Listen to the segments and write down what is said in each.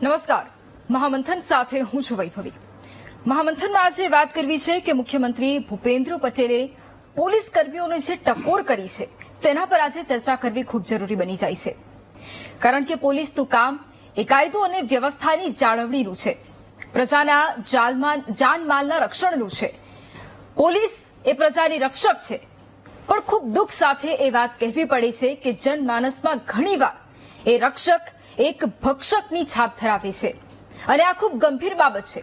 નમસ્કાર, મહામંથન સાથે હું છું વૈભવી। મહામંથનમાં આજે વાત કરવી છે કે મુખ્યમંત્રી ભૂપેન્દ્ર પટેલે પોલીસ કર્મીઓને જે ટકોર કરી છે તેના પર આજે ચર્ચા કરવી ખૂબ જરૂરી બની જાય છે, કારણ કે પોલીસનું કામ એ કાયદો અને વ્યવસ્થાની જાળવણીનું છે, પ્રજાના જાનમાલના રક્ષણનું છે। પોલીસ એ પ્રજાની રક્ષક છે, પણ ખૂબ દુઃખ સાથે એ વાત કહેવી પડે છે કે જનમાનસમાં ઘણીવાર એ રક્ષક એક ભક્ષકની છાપ ધરાવે છે અને આ ખૂબ ગંભીર બાબત છે।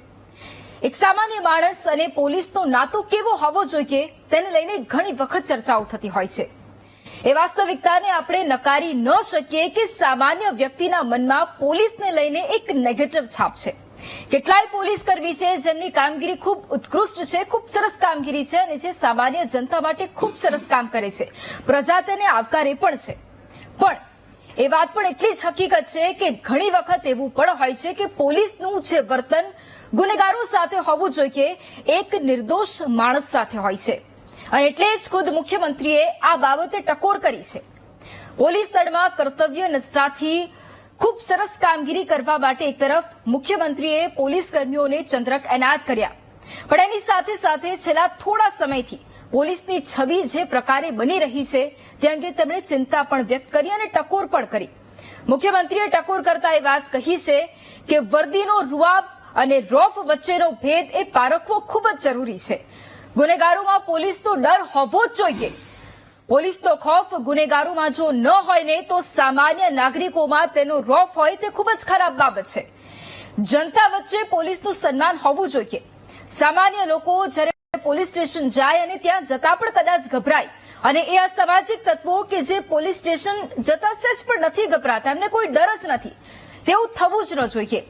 એક સામાન્ય માણસ અને પોલીસનો નાતો કેવો હોવો જોઈએ તેને લઈને ઘણી વખત ચર્ચાઓ થતી હોય છે। એ વાસ્તવિકતાને આપણે નકારી ન શકીએ કે સામાન્ય વ્યક્તિના મનમાં પોલીસને લઈને એક નેગેટિવ છાપ છે। કેટલાય પોલીસ કર્મી છે જેમની કામગીરી ખૂબ ઉત્કૃષ્ટ છે, ખૂબ સરસ કામગીરી છે અને જે સામાન્ય જનતા માટે ખૂબ સરસ કામ કરે છે, પ્રજા તેને આવકારે પણ છે। પણ એ વાત પણ એટલી જ હકીકત છે કે ઘણી વખત એવું પણ હોય છે કે પોલીસનું જે વર્તન ગુનેગારો સાથે હોવું જોઈએ એક નિર્દોષ માણસ સાથે હોય છે અને એટલે જ ખુદ મુખ્યમંત્રીએ આ બાબતે ટકોર કરી છે। પોલીસ દળમાં કર્તવ્ય નિષ્ઠાથી ખૂબ સરસ કામગીરી કરવા માટે એક તરફ મુખ્યમંત્રીએ પોલીસ કર્મીઓને ચંદ્રક એનાયત કર્યા, પણ એની સાથે સાથે છેલ્લા થોડા સમયથી પોલીસની છબી જે પ્રકારે બની રહી છે તે અંગે તેમણે ચિંતા પણ વ્યક્ત કરી અને ટકોર પણ કરી। મુખ્યમંત્રીએ ટકોર કરતા એ વાત કહી છે કે વર્દીનો રૂઆબ અને રોફ વચ્ચેનો ભેદ એ પારખવો ખૂબ જ જરૂરી છે। ગુનેગારોમાં પોલીસનો ડર હોવો જ જોઈએ। પોલીસનો ખૌફ ગુનેગારોમાં જો ન હોય ને તો સામાન્ય નાગરિકોમાં તેનો રોફ હોય તે ખૂબ જ ખરાબ બાબત છે। જનતા વચ્ચે પોલીસનું સન્માન હોવું જોઈએ। સામાન્ય લોકો જ્યારે પોલીસ સ્ટેશન જાય અને ત્યાં જતા પણ કદાચ ગભરાય અને એ અસામાજિક તત્વો કે જે પોલીસ સ્ટેશન જતા સહેજ પણ નથી ગભરાતા, એમને કોઈ ડર જ નથી, તેવું થવું જ ન જોઈએ।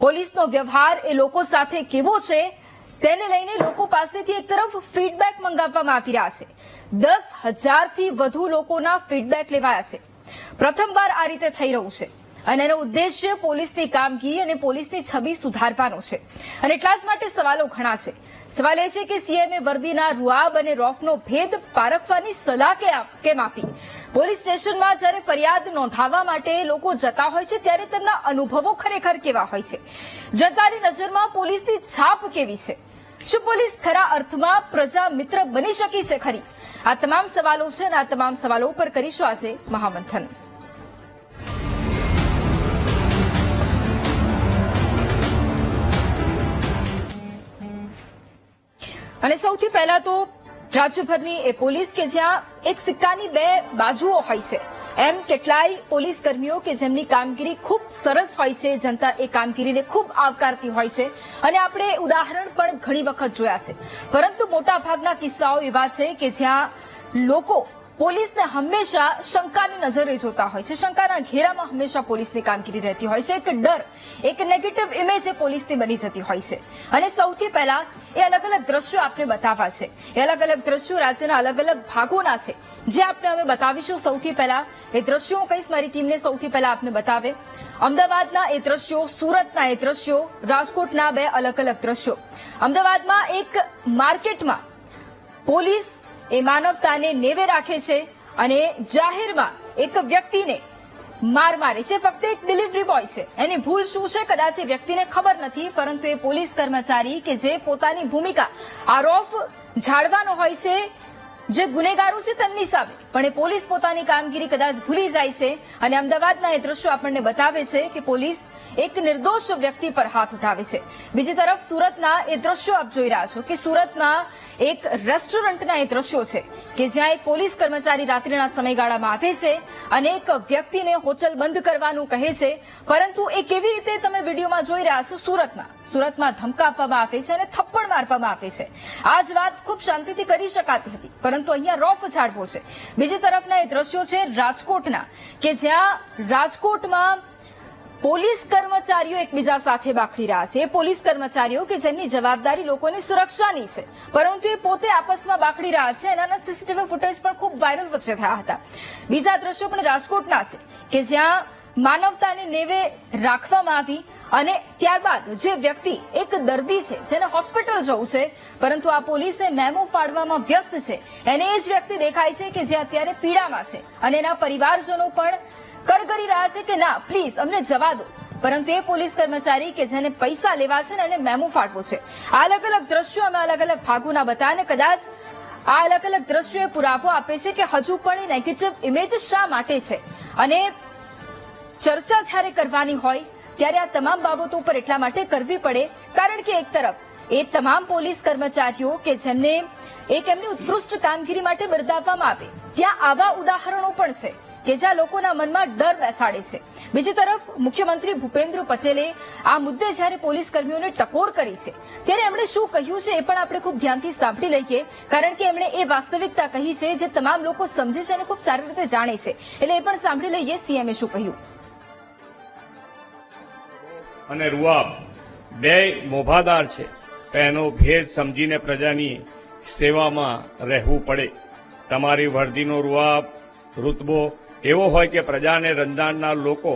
પોલીસનો વ્યવહાર એ લોકો સાથે કેવો છે તેને લઈને લોકો પાસેથી એક તરફ ફીડબેક મંગાવવામાં આવી રહ્યા છે। 10,000થી વધુ લોકોના ફીડબેક લેવાયા છે। પ્રથમવાર આ રીતે થઈ રહ્યું છે અને એનો ઉદ્દેશ્ય પોલીસની કામગીરી અને પોલીસની છબી સુધારવાનો છે અને એટલા જ માટે સવાલો ઘણા છે। સવાલ એ છે કે સીએમએ વર્દીના રૂઆબ અને રોફનો ભેદ પારખવાની સલાહ કેમ આપી? પોલીસ સ્ટેશનમાં જ્યારે ફરિયાદ નોંધાવવા માટે લોકો જતા હોય છે ત્યારે તેમના અનુભવો ખરેખર કેવા હોય છે? જનતાની નજરમાં પોલીસની છાપ કેવી છે? શું પોલીસ ખરા અર્થમાં પ્રજા મિત્ર બની શકી છે ખરી? આ તમામ સવાલો છે અને આ તમામ સવાલો પર કરીશું આજે મહામંથન। અને સૌથી પહેલા તો રાજ્યભરની એ પોલીસ કે જ્યાં એક સિક્કાની બે બાજુઓ હોય છે, એમ કેટલાય પોલીસ કર્મીઓ કે જેમની કામગીરી ખૂબ સરસ હોય છે, જનતા એ કામગીરીને ખૂબ આવકારતી હોય છે અને આપણે ઉદાહરણ પણ ઘણી વખત જોયા છે। પરંતુ મોટાભાગના કિસ્સાઓ એવા છે કે જ્યાં લોકો પોલીસને હંમેશા શંકાની નજરે જોતા હોય છે, શંકાના ઘેરામાં હંમેશા પોલીસની કામગીરી રહેતી હોય છે, એક ડર, એક નેગેટિવ ઇમેજ એ પોલીસની બની જતી હોય છે। અને સૌથી પહેલા એ અલગ અલગ દ્રશ્યો આપને બતાવવા છે, એ અલગ અલગ દ્રશ્યો રાજ્યના અલગ અલગ ભાગોના છે જે આપણે હવે બતાવીશું। સૌથી પહેલા એ દ્રશ્યો કહીશ મારી ટીમને સૌથી પહેલા આપને બતાવે અમદાવાદના એ દ્રશ્યો, સુરતના એ દ્રશ્યો, રાજકોટના બે અલગ અલગ દ્રશ્યો। અમદાવાદમાં એક માર્કેટમાં પોલીસ એ માનવતાને નેવે રાખે છે અને જાહેરમાં એક વ્યક્તિને માર મારે છે। ફક્ત એક ડિલિવરી બોય છે, એની ભૂલ શું છે કદાચ એ વ્યક્તિને ખબર નથી, પરંતુ એ પોલીસ કર્મચારી કે જે પોતાની ભૂમિકા આરોપ ઝાડવાનો હોય છે જે ગુનેગારો છે તેમની સામે, પણ એ પોલીસ પોતાની કામગીરી કદાચ ભૂલી જાય છે અને અમદાવાદના એ દ્રશ્યો આપણને બતાવે છે કે પોલીસ એક નિર્દોષ વ્યક્તિ પર હાથ ઉઠાવે છે। બીજી તરફ સુરતના એ દ્રશ્યો આપ જોઈ રહ્યા છો કે સુરતમાં એક રેસ્ટોરન્ટના એ દ્રશ્યો છે કે જ્યાં એક પોલીસ કર્મચારી રાત્રિના સમયગાળામાં આવે છે અને એક વ્યક્તિને હોટલ બંધ કરવાનું કહે છે, પરંતુ એ કેવી રીતે તમે વિડીયોમાં જોઈ રહ્યા છો સુરતમાં ધમકાવવામાં આવે છે અને થપ્પડ મારવામાં આવે છે। આ જ વાત ખૂબ શાંતિથી કરી શકાતી હતી, પરંતુ અહીંયા રોફ ઝાડવો છે। બીજી તરફના એ દ્રશ્યો છે રાજકોટના કે જ્યાં રાજકોટમાં પોલીસ કર્મચારીઓ એકબીજા સાથે બાખડી રહ્યા છે। એ પોલીસ કર્મચારીઓ કે જેમની જવાબદારી લોકોની સુરક્ષાની છે, પરંતુ એ પોતે આપસમાં બાખડી રહ્યા છે। એના સીસીટીવી ફૂટેજ પણ ખૂબ વાયરલ વચ્ચે થયા હતા। બીજા દ્રશ્યો પણ રાજકોટના છે કે જ્યાં માનવતાને નેવે રાખવામાં આવી અને ત્યારબાદ જે વ્યક્તિ એક દર્દી છે જેને હોસ્પિટલ જવું છે, પરંતુ આ પોલીસે મેમો ફાડવામાં વ્યસ્ત છે, એને એ જ વ્યક્તિ દેખાય છે કે જે અત્યારે પીડામાં છે અને એના પરિવારજનો પણ કરી રહ્યા છે કે ના પ્લીઝ અમને જવા દો, પરંતુ એ પોલીસ કર્મચારી કે જેને પૈસા લેવા છે અને મેમો ફાટવો છે. આ અલગ અલગ દ્રશ્યો અમે અલગ અલગ ભાગોના બતાવ્યા, કદાચ આ અલગ અલગ દ્રશ્યો એ પુરાવો આપે છે કે હજુ પણ એ નેગેટિવ ઇમેજ શા માટે છે. અને ચર્ચા જ્યારે કરવાની હોય ત્યારે આ તમામ બાબતો પર એટલા માટે કરવી પડે કારણ કે એક તરફ એ તમામ પોલીસ કર્મચારીઓ કે જેમને એમની ઉત્કૃષ્ટ કામગીરી માટે બિરદાવવામાં આવે, ત્યાં આવા ઉદાહરણો પણ છે કે જ્યાં લોકોના મનમાં ડર બેસાડે છે. બીજી તરફ મુખ્યમંત્રી ભૂપેન્દ્ર પટેલે આ મુદ્દે જ્યારે પોલીસ કર્મીઓને ટકોર કરી છે ત્યારે એમણે શું કહ્યું છે એ પણ આપણે ખૂબ ધ્યાનથી સાંભળી લઈએ, કારણ કે એમણે એ વાસ્તવિકતા કહી છે જે તમામ લોકો સમજે છે અને ખૂબ સારી રીતે જાણે છે. એટલે એ પણ સાંભળી લઈએ સીએમએ શું કહ્યું. અને રૂઆબ બે મોભાદાર છે, એનો ભેદ સમજીને પ્રજાની સેવામાં રહેવું પડે. તમારી વર્દીનો રૂઆબ રૂતબો એવો હોય કે પ્રજાને રંજાડનાર લોકો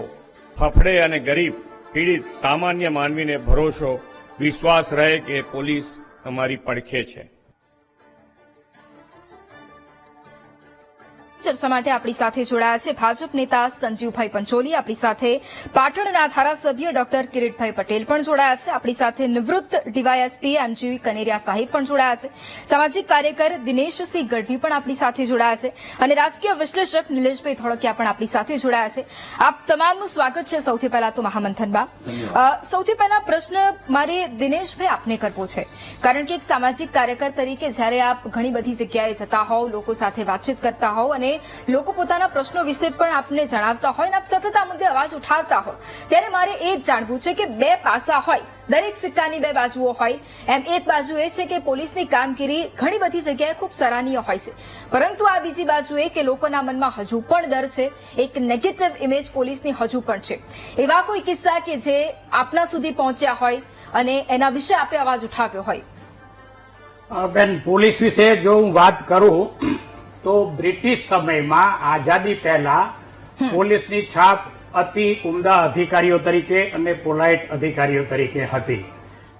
ફફડે અને ગરીબ પીડિત સામાન્ય માનવીને ભરોસો વિશ્વાસ રહે કે પોલીસ અમારી પડખે છે. ચર્ચા માટે આપણી સાથે જોડાયા છે ભાજપ નેતા સંજીવભાઈ પંચોલી, આપણી સાથે પાટણના ધારાસભ્ય ડોક્ટર કિરીટભાઈ પટેલ પણ જોડાયા છે, આપણી સાથે નિવૃત્ત ડીવાયએસપી એમજી કનેરિયા સાહેબ પણ જોડાયા છે, સામાજિક કાર્યકર દિનેશસિંહ ગઢવી પણ આપણી સાથે જોડાયા છે અને રાજકીય વિશ્લેષક નિલેશભાઈ ધોળકિયા પણ આપણી સાથે જોડાયા છે. આપ તમામનું સ્વાગત છે. સૌથી પહેલા તો મહામંથનમાં સૌથી પહેલા પ્રશ્ન મારે દિનેશભાઈ આપને કરવો છે, કારણ કે એક સામાજિક કાર્યકર તરીકે જ્યારે આપ ઘણી બધી જગ્યાએ જતા હોવ, લોકો સાથે વાતચીત કરતા હોવ અને લોકો પોતાના પ્રશ્નો વિશે પણ આપને જણાવતા હોય અને આપ સતત આ મુદ્દે અવાજ ઉઠાવતા હોય, ત્યારે મારે એ જ જાણવું છે કે બે પાસા હોય, દરેક સિક્કાની બે બાજુઓ હોય. એમ એક બાજુ એ છે કે પોલીસની કામગીરી ઘણી બધી જગ્યાએ ખૂબ સરાહનીય હોય છે, પરંતુ આ બીજી બાજુ એ કે લોકોના મનમાં હજુ પણ ડર છે, એક નેગેટિવ ઇમેજ પોલીસની હજુ પણ છે. એવા કોઈ કિસ્સા કે જે આપના સુધી પહોંચ્યા હોય અને એના વિશે આપે અવાજ ઉઠાવ્યો હોય? બેન, પોલીસ વિશે જો હું વાત કરું તો બ્રિટિશ સમયમાં આઝાદી પહેલા પોલીસની છાપ અતિ ઉમદા અધિકારીઓ તરીકે અને પોલાઇટ અધિકારીઓ તરીકે હતી.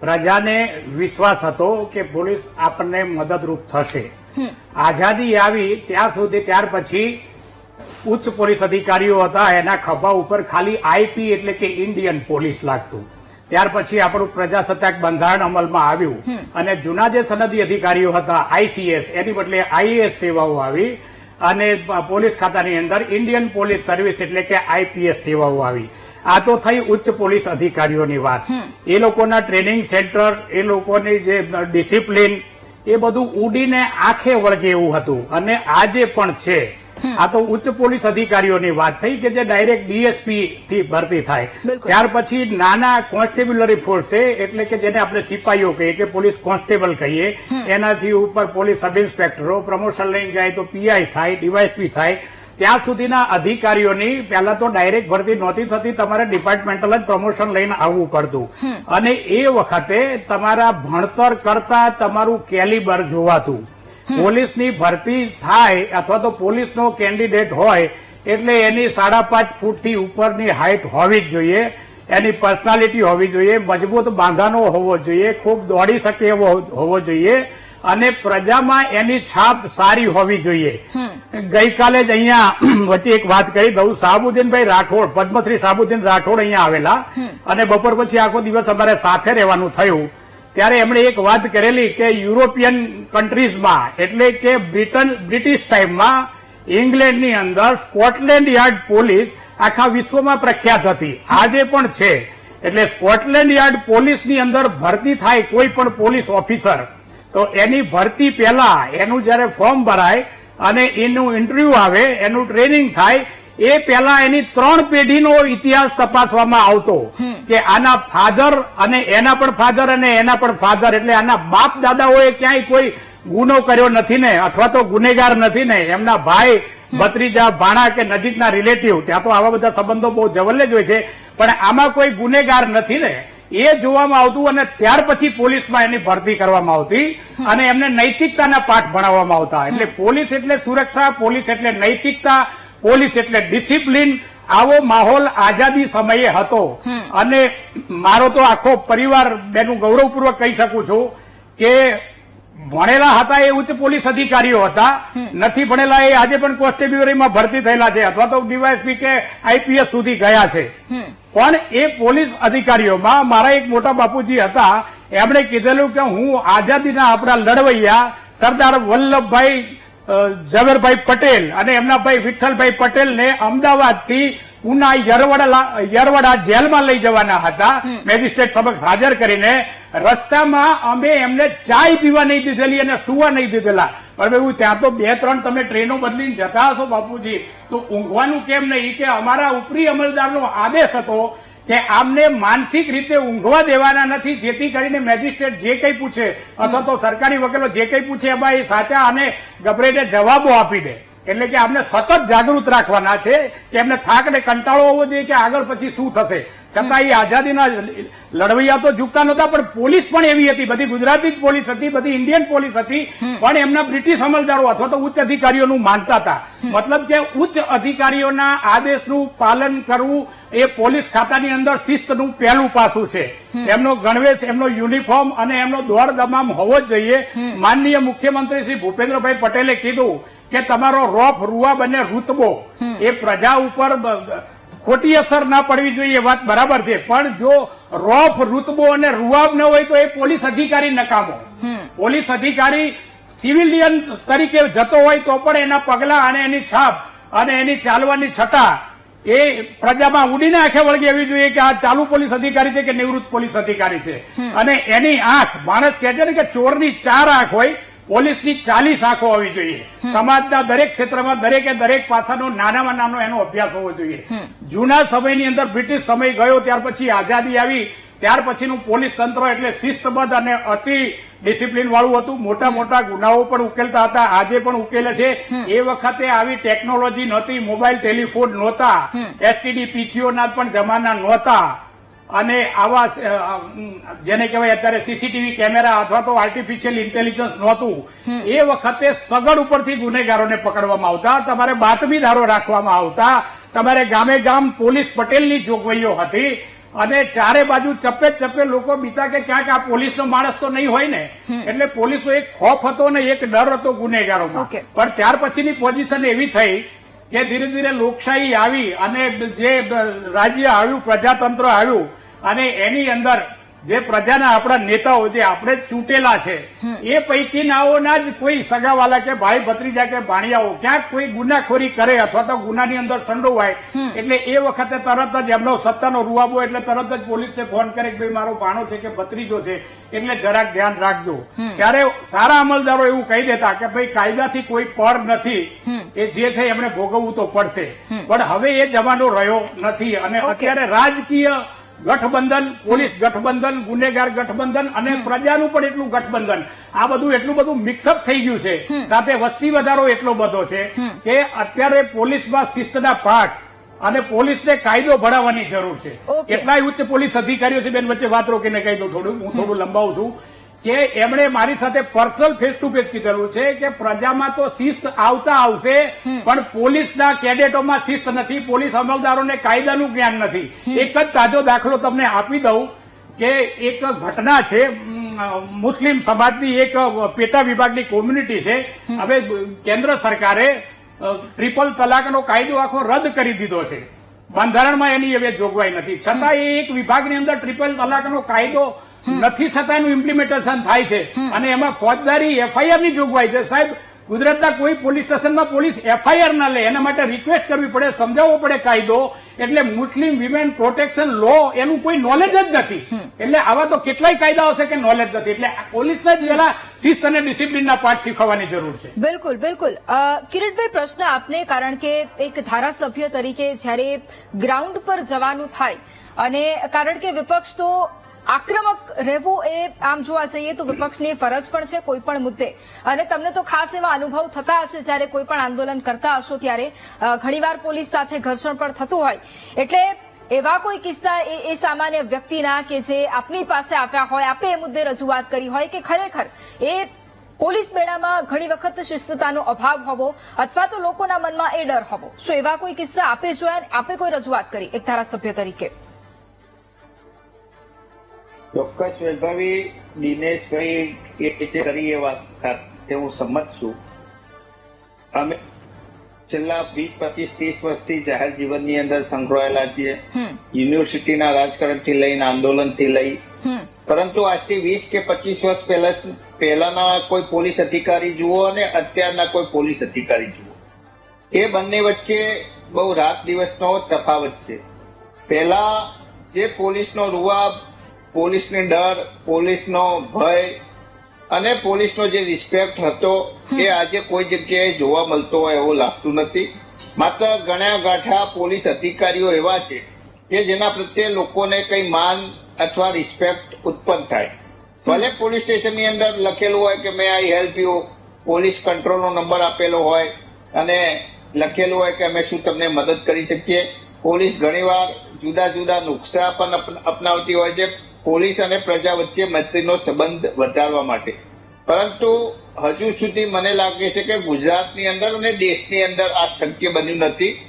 પ્રજાને વિશ્વાસ હતો કે પોલીસ આપણને મદદરૂપ થશે. આઝાદી આવી ત્યાં સુધી, ત્યાર પછી ઉચ્ચ પોલીસ અધિકારીઓ હતા, એના ખભા ઉપર ખાલી આઈપી એટલે કે ઇન્ડિયન પોલીસ લાગતું. ત્યાર પછી આપણું પ્રજાસત્તાક બંધારણ અમલમાં આવ્યું અને જૂના જે સનદી અધિકારીઓ હતા આઈસીએસ, એની બદલે આઈએએસ સેવાઓ આવી અને પોલીસ ખાતાની અંદર ઇન્ડિયન પોલીસ સર્વિસ એટલે કે આઈપીએસ સેવાઓ આવી. આ તો થઈ ઉચ્ચ પોલીસ અધિકારીઓની વાત. એ લોકોના ટ્રેનિંગ સેન્ટર, એ લોકોની જે ડિસિપ્લિન, એ બધું ઉડીને આંખે વળગે એવું હતું અને આજે પણ છે. આ તો ઉચ્ચ પોલીસ અધિકારીઓની વાત થઈ કે જે ડાયરેક્ટ ડીએસપી થી ભરતી થાય. ત્યાર પછી નાના કોન્સ્ટેબ્યુલરી ફોર્સ છે, એટલે કે જેને આપણે સિપાહીઓ કહીએ કે પોલીસ કોન્સ્ટેબલ કહીએ, એનાથી ઉપર પોલીસ સબ ઇન્સ્પેક્ટરો, પ્રમોશન લઈને જાય તો પીઆઈ થાય, ડીવાયએસપી થાય. ત્યાં સુધીના અધિકારીઓની પહેલા તો ડાયરેક્ટ ભરતી નહોતી થતી, તમારે ડિપાર્ટમેન્ટલ જ પ્રમોશન લઈને આવવું પડતું અને એ વખતે તમારા ભણતર કરતા તમારું કેલિબર જોવાતું. પોલીસની ભરતી થાય અથવા તો પોલીસનો કેન્ડિડેટ હોય એટલે એની 5.5 ફૂટથી ઉપરની હાઇટ હોવી જ જોઈએ, એની પર્સનાલિટી હોવી જોઈએ, મજબૂત બાંધાનો હોવો જોઈએ, ખૂબ દોડી શકે એવો હોવો જોઈએ અને પ્રજામાં એની છાપ સારી હોવી જોઈએ. ગઈકાલે જ અહીંયા વચ્ચે એક વાત કરી દઉં, શાહબુદ્દીનભાઈ રાઠોડ, પદ્મશ્રી શાહબુદ્દીન રાઠોડ અહીંયા આવેલા અને બપોર પછી આખો દિવસ અમારે સાથે રહેવાનું થયું. ત્યારે એમણે એક વાત કરેલી કે યુરોપિયન કન્ટ્રીઝમાં એટલે કે બ્રિટિશ ટાઈમમાં ઇંગ્લેન્ડની અંદર સ્કોટલેન્ડ યાર્ડ પોલીસ આખા વિશ્વમાં પ્રખ્યાત હતી, આજે પણ છે. એટલે સ્કોટલેન્ડ યાર્ડ પોલીસની અંદર ભરતી થાય કોઈ પણ પોલીસ ઓફિસર, તો એની ભરતી પહેલા એનું જયારે ફોર્મ ભરાય અને એનું ઇન્ટરવ્યુ આવે, એનું ટ્રેનિંગ થાય, એ પહેલા એની 3 પેઢીનો ઇતિહાસ તપાસવામાં આવતો કે આના ફાધર અને એના પણ ફાધર અને એના પણ ફાધર, એટલે આના બાપ દાદાઓએ ક્યાંય કોઈ ગુનો કર્યો નથી ને, અથવા તો ગુનેગાર નથી ને, એમના ભાઈ, ભત્રીજા, ભાણા કે નજીકના રિલેટિવ, ત્યાં તો આવા બધા સંબંધો બહુ જવલ્લે જ હોય છે, પણ આમાં કોઈ ગુનેગાર નથી ને, એ જોવામાં આવતું અને ત્યાર પછી પોલીસમાં એની ભરતી કરવામાં આવતી અને એમને નૈતિકતાના પાઠ ભણાવવામાં આવતા. એટલે પોલીસ એટલે સુરક્ષા, પોલીસ એટલે નૈતિકતા, પોલીસ એટલે ડિસિપ્લિન. આવો માહોલ આઝાદી સમયે હતો અને મારો તો આખો પરિવાર બેનું ગૌરવપૂર્વક કહી શકું છું કે ભણેલા હતા એ ઉચ્ચ પોલીસ અધિકારીઓ હતા, નથી ભણેલા એ આજે પણ કોન્સ્ટેબ્યુલરીમાં ભરતી થયેલા છે અથવા તો ડીવાયએસપી કે આઈપીએસ સુધી ગયા છે. પણ એ પોલીસ અધિકારીઓમાં મારા એક મોટા બાપુજી હતા, એમણે કીધેલું કે હું આઝાદીના આપણા લડવૈયા સરદાર વલ્લભભાઈ ઝવેરભાઈ પટેલ અને એમના ભાઈ વિઠ્ઠલભાઈ પટેલને અમદાવાદથી ઉના યરવડા જેલમાં લઈ જવાના હતા, મેજિસ્ટ્રેટ સમક્ષ હાજર કરીને. રસ્તામાં અમે એમને ચાય પીવા નહીં દીધેલી અને સુવા નહીં દીધેલા. પણ એવું ત્યાં તો 2-3 તમે ટ્રેનો બદલીને જતા હશો બાપુજી, તો ઊંઘવાનું કેમ નહીં? કે અમારા ઉપરી અમલદારનો આદેશ હતો કે આમને માનસિક રીતે ઊંઘવા દેવાના નથી, જેથી કરીને મેજિસ્ટ્રેટ જે કંઈ પૂછે અથવા તો સરકારી વકીલો જે કંઈ પૂછે એમાં એ સાચા અને ગભરાઈને જવાબો આપી દે. એટલે કે આપણે સતત જાગૃત રાખવાના છે કે એમને થાક ને કંટાળો હોવો જોઈએ કે આગળ પછી શું થશે. છતાં એ આઝાદીના લડવૈયા તો ઝૂકતા નહોતા, પણ પોલીસ પણ એવી હતી, બધી ગુજરાતી જ પોલીસ હતી, બધી ઇન્ડિયન પોલીસ હતી, પણ એમના બ્રિટિશ અમલદારો અથવા તો ઉચ્ચ અધિકારીઓનું માનતા હતા. મતલબ કે ઉચ્ચ અધિકારીઓના આદેશનું પાલન કરવું એ પોલીસ ખાતાની અંદર શિસ્તનું પહેલું પાસું છે. એમનો ગણવેશ, એમનો યુનિફોર્મ અને એમનો દોર દમામ હોવો જ જોઈએ. માનનીય મુખ્યમંત્રી શ્રી ભૂપેન્દ્રભાઈ પટેલે કીધું કે તમારો રોફ, રૂઆબ અને રૂતબો એ પ્રજા ઉપર ખોટી અસર ના પડવી જોઈએ, એ વાત બરાબર છે. પણ જો રોફ, રૂતબો અને રૂઆબ ન હોય તો એ પોલીસ અધિકારી નકામો. પોલીસ અધિકારી સિવિલિયન તરીકે જતો હોય તો પણ એના પગલા અને એની છાપ અને એની ચાલવાની છટા એ પ્રજામાં ઉડીને આંખે વળગી આવવી જોઈએ કે આ ચાલુ પોલીસ અધિકારી છે કે નિવૃત્ત પોલીસ અધિકારી છે. અને એની આંખ, માણસ કહે છે ને કે ચોરની 4 આંખ હોય, પોલીસની 40 આંખો હોવી જોઈએ. સમાજના દરેક ક્ષેત્રમાં દરેકે દરેક પાસાનો નાનામાં નાનો એનો અભ્યાસ હોવો જોઈએ. જૂના સમયની અંદર બ્રિટિશ સમય ગયો, ત્યાર પછી આઝાદી આવી, ત્યાર પછીનું પોલીસ તંત્ર એટલે શિસ્તબદ્ધ અને અતિ ડિસિપ્લિન વાળું હતું. મોટા મોટા ગુનાઓ પણ ઉકેલતા હતા, આજે પણ ઉકેલે છે. એ વખતે આવી ટેકનોલોજી નહોતી, મોબાઈલ ટેલિફોન નહોતા, એસટીડી પીસીઓના પણ જમાના નહોતા, અને આવા જેને કહેવાય અત્યારે સીસીટીવી કેમેરા અથવા તો આર્ટિફિશિયલ ઇન્ટેલિજન્સ નહોતું. એ વખતે સગડ ઉપરથી ગુનેગારોને પકડવામાં આવતા, તમારે બાતમીદારો રાખવામાં આવતા, તમારે ગામે ગામ પોલીસ પટેલની જોગવાઈઓ હતી, અને ચારે બાજુ ચપ્પે ચપ્પે લોકો બીતા કે ક્યાંક આ પોલીસનો માણસ તો નહીં હોય ને. એટલે પોલીસનો એક ખોફ હતો ને એક ડર હતો ગુનેગારોમાં. પણ ત્યાર પછીની પોઝિશન એવી થઈ કે ધીરે ધીરે લોકશાહી આવી અને જે રાજ્ય આવ્યું, પ્રજાતંત્ર આવ્યું, અને એની અંદર જે પ્રજાના આપણા નેતાઓ જે આપણે ચૂંટેલા છે એ પૈકીનાઓના જ કોઈ સગાવાલા કે ભાઈ ભત્રીજા કે ભાણિયાઓ ક્યાંક કોઈ ગુનાખોરી કરે અથવા તો ગુનાની અંદર સંડોવાય એટલે એ વખતે તરત જ એમનો સત્તાનો રૂઆબો એટલે તરત જ પોલીસને ફોન કરે કે ભાઈ મારો ભાણો છે કે ભત્રીજો છે એટલે જરાક ધ્યાન રાખજો. ત્યારે સારા અમલદારો એવું કહી દેતા કે ભાઈ કાયદાથી કોઈ પર નથી, એ જે છે એમણે ભોગવવું તો પડશે. પણ હવે એ જમાનો રહ્યો નથી, અને અત્યારે રાજકીય ગઠબંધન, પોલીસ ગઠબંધન, ગુનેગાર ગઠબંધન અને પ્રજાનું પણ એટલું ગઠબંધન, આ બધું એટલું બધું મિક્સઅપ થઈ ગયું છે. સાથે વસ્તી વધારો એટલો બધો છે કે અત્યારે પોલીસમાં શિસ્તના પાઠ અને પોલીસને કાયદો ભણાવવાની જરૂર છે. કેટલાય ઉચ્ચ પોલીસ અધિકારીઓ છે, બેન વચ્ચે વાત રોકીને કહી દઉં, હું થોડું લંબાવું છું, કે એમણે મારી સાથે પર્સનલ ફેસ ટુ ફેસ કીધેલું છે કે પ્રજામાં તો શિસ્ત આવતા આવશે, પણ પોલીસના કેડેટોમાં શિસ્ત નથી, પોલીસ અમલદારોને કાયદાનું જ્ઞાન નથી. એક જ તાજો દાખલો તમને આપી દઉં કે એક ઘટના છે, મુસ્લિમ સમાજની એક પેટા વિભાગની કોમ્યુનિટી છે. હવે કેન્દ્ર સરકારે ટ્રિપલ તલાકનો કાયદો આખો રદ કરી દીધો છે, બંધારણમાં એની હવે જોગવાઈ નથી, છતાં એ એક વિભાગની અંદર ટ્રિપલ તલાકનો કાયદો નથી, છતાં એનું ઇમ્પ્લિમેન્ટેશન થાય છે, અને એમાં ફોજદારી એફઆઈઆર ની જોગવાઈ છે. સાહેબ, ગુજરાતના કોઈ પોલીસ સ્ટેશનમાં પોલીસ એફઆઈઆર ના લે, એના માટે રિક્વેસ્ટ કરવી પડે, સમજાવવો પડે કાયદો. એટલે મુસ્લિમ વિમેન પ્રોટેક્શન લો એનું કોઈ નોલેજ જ નથી. એટલે આવા તો કેટલાય કાયદાઓ છે કે નોલેજ નથી. એટલે પોલીસને જ પહેલા શિસ્ત અને ડિસિપ્લિનના પાઠ શીખવવાની જરૂર છે. બિલકુલ બિલકુલ. કિરીટભાઈ, પ્રશ્ન આપને, કારણ કે એક ધારાસભ્ય તરીકે જ્યારે ગ્રાઉન્ડ પર જવાનું થાય, અને કારણ કે વિપક્ષ તો આક્રમક રહેવું એ આમ જોવા જઈએ તો વિપક્ષની ફરજ પણ છે કોઈ પણ મુદ્દે, અને તમને તો ખાસ એવા અનુભવ થતા હશે જ્યારે કોઈ પણ આંદોલન કરતા હશો ત્યારે ઘણીવાર પોલીસ સાથે ઘર્ષણ પણ થતું હોય. એટલે એવા કોઈ કિસ્સા એ સામાન્ય વ્યક્તિના કે જે આપની પાસે આવ્યા હોય, આપે એ મુદ્દે રજૂઆત કરી હોય કે ખરેખર એ પોલીસ બેડામાં ઘણી વખત શિસ્તતાનો અભાવ હોવો અથવા તો લોકોના મનમાં એ ડર હોવો, શું એવા કોઈ કિસ્સા આપે જોયા, આપે કોઈ રજૂઆત કરી એક ધારાસભ્ય તરીકે? ચોક્કસ વૈભવી, દિનેશભાઈ એ કરી એ વાત હું સમજ છું. અમે છેલ્લા 20-25-30 વર્ષથી જાહેર જીવનની અંદર સંકળાયેલા છીએ. યુનિવર્સિટીના રાજકારણથી લઈને આંદોલનથી લઈ, પરંતુ આજથી 20 કે 25 વર્ષ પહેલાના કોઈ પોલીસ અધિકારી જુઓ અને અત્યારના કોઈ પોલીસ અધિકારી જુઓ, એ બંને વચ્ચે બહુ રાત દિવસનો તફાવત છે. પહેલા જે પોલીસનો રૂઆબ, પોલીસને ડર, પોલીસનો ભય અને પોલીસનો જે રિસ્પેક્ટ હતો એ આજે કોઈ જગ્યાએ જોવા મળતો હોય એવું લાગતું નથી. માત્ર ગણ્યા ગાંઠા પોલીસ અધિકારીઓ એવા છે કે જેના પ્રત્યે લોકોને કઈ માન અથવા રિસ્પેક્ટ ઉત્પન્ન થાય. ભલે પોલીસ સ્ટેશનની અંદર લખેલું હોય કે may I help you, police કંટ્રોલનો નંબર આપેલો હોય અને લખેલું હોય કે અમે શું તમને મદદ કરી શકીએ. પોલીસ ઘણીવાર જુદા જુદા નુસ્ખા પણ અપનાવતી હોય છે પોલીસ અને પ્રજા વચ્ચે મૈત્રીનો સંબંધ વધારવા માટે. પરંતુ હજુ સુધી મને લાગે છે કે ગુજરાતની અંદર અને દેશની અંદર આ શક્ય બન્યું નથી.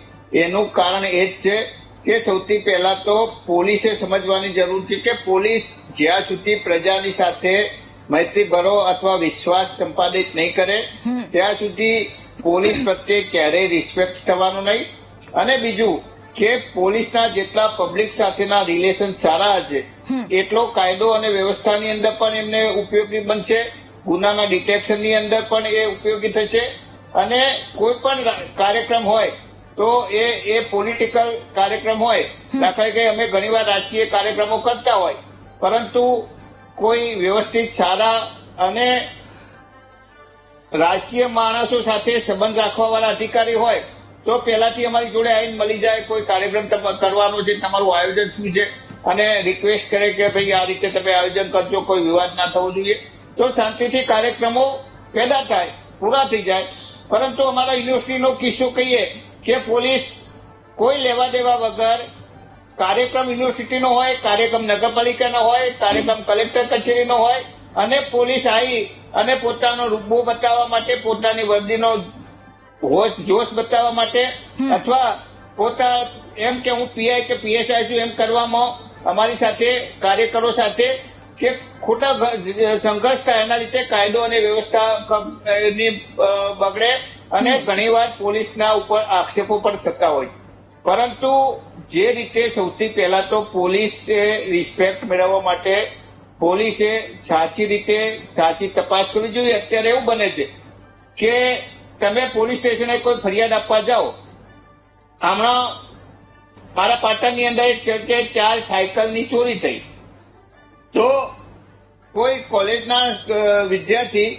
એનું કારણ એ જ છે કે સૌથી પહેલા તો પોલીસે સમજવાની જરૂર છે કે પોલીસ જ્યાં સુધી પ્રજાની સાથે મૈત્રીભરો અથવા વિશ્વાસ સંપાદિત નહીં કરે ત્યાં સુધી પોલીસ પ્રત્યે ક્યારેય રિસ્પેક્ટ થવાનું નહીં. અને બીજું કે પોલીસના જેટલા પબ્લિક સાથેના રિલેશન સારા હશે એટલો કાયદો અને વ્યવસ્થાની અંદર પણ એમને ઉપયોગી બનશે, ગુનાના ડિટેક્શનની અંદર પણ એ ઉપયોગી થશે. અને કોઈ પણ કાર્યક્રમ હોય તો એ પોલિટિકલ કાર્યક્રમ હોય, દાખલા કે અમે ઘણીવાર રાજકીય કાર્યક્રમો કરતા હોય, પરંતુ કોઈ વ્યવસ્થિત સારા અને રાજકીય માણસો સાથે સંબંધ રાખવા વાળા અધિકારી હોય તો પહેલાથી અમારી જોડે આવીને મળી જાય, કોઈ કાર્યક્રમ કરવાનો છે, તમારું આયોજન શું છે, અને રિક્વેસ્ટ કરે કે ભાઈ આ રીતે તમે આયોજન કરજો, કોઈ વિવાદ ના થવો જોઈએ, તો શાંતિથી કાર્યક્રમો પેદા થાય, પૂરા થઈ જાય. પરંતુ અમારા યુનિવર્સિટીનો કિસ્સો કહીએ કે પોલીસ કોઈ લેવા દેવા વગર કાર્યક્રમ યુનિવર્સિટીનો હોય, કાર્યક્રમ નગરપાલિકાનો હોય, કાર્યક્રમ કલેક્ટર કચેરીનો હોય અને પોલીસ આવી અને પોતાનો રૂબો બતાવવા માટે, પોતાની વર્દીનો જોશ બતાવવા માટે અથવા પોતા એમ કે હું પીઆઈ કે પીએસઆઈ છું એમ કરવામાં અમારી સાથે કાર્યકરો સાથે કે ખોટા સંઘર્ષ થાય, એના લીધે કાયદો અને વ્યવસ્થા બગડે અને ઘણીવાર પોલીસના ઉપર આક્ષેપો પણ થતા હોય. પરંતુ જે રીતે સૌથી પહેલા તો પોલીસે રિસ્પેક્ટ મેળવવા માટે પોલીસે સાચી રીતે સાચી તપાસ કરવી જોઈએ. અત્યારે એવું બને છે કે તમે પોલીસ સ્ટેશને કોઈ ફરિયાદ આપવા જાઓ, હમણાં મારા પાટણની અંદર 4 સાયકલની ચોરી થઈ, તો કોઈ કોલેજના વિદ્યાર્થી,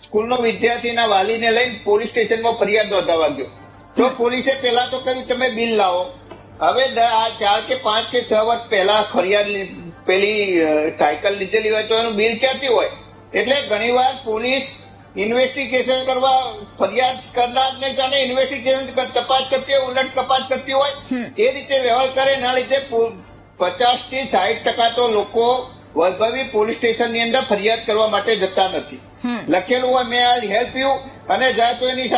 સ્કૂલનો વિદ્યાર્થીના વાલીને લઈને પોલીસ સ્ટેશનમાં ફરિયાદ નોંધાવવા ગયો, તો પોલીસે પહેલા તો કહ્યું તમે બિલ લાવો. હવે આ 4 કે 5 કે 6 વર્ષ પહેલા ફરિયાદ પેલી સાયકલ લીધેલી હોય તો એનું બિલ ક્યાંથી હોય? એટલે ઘણીવાર પોલીસ ઇન્વેસ્ટિગેશન કરવા ફરિયાદ કરનારને જાણે ઇન્વેસ્ટિગેશન તપાસ કરતી હોય, ઉલટ તપાસ કરતી હોય, એ રીતે વ્યવહાર કરે. એના લીધે 50 થી 60% તો લોકો વૈભવી પોલીસ સ્ટેશનની અંદર ફરિયાદ કરવા માટે જતા નથી. લખેલું હોય મે આઈ હેલ્પ યુ અને જાય તો એની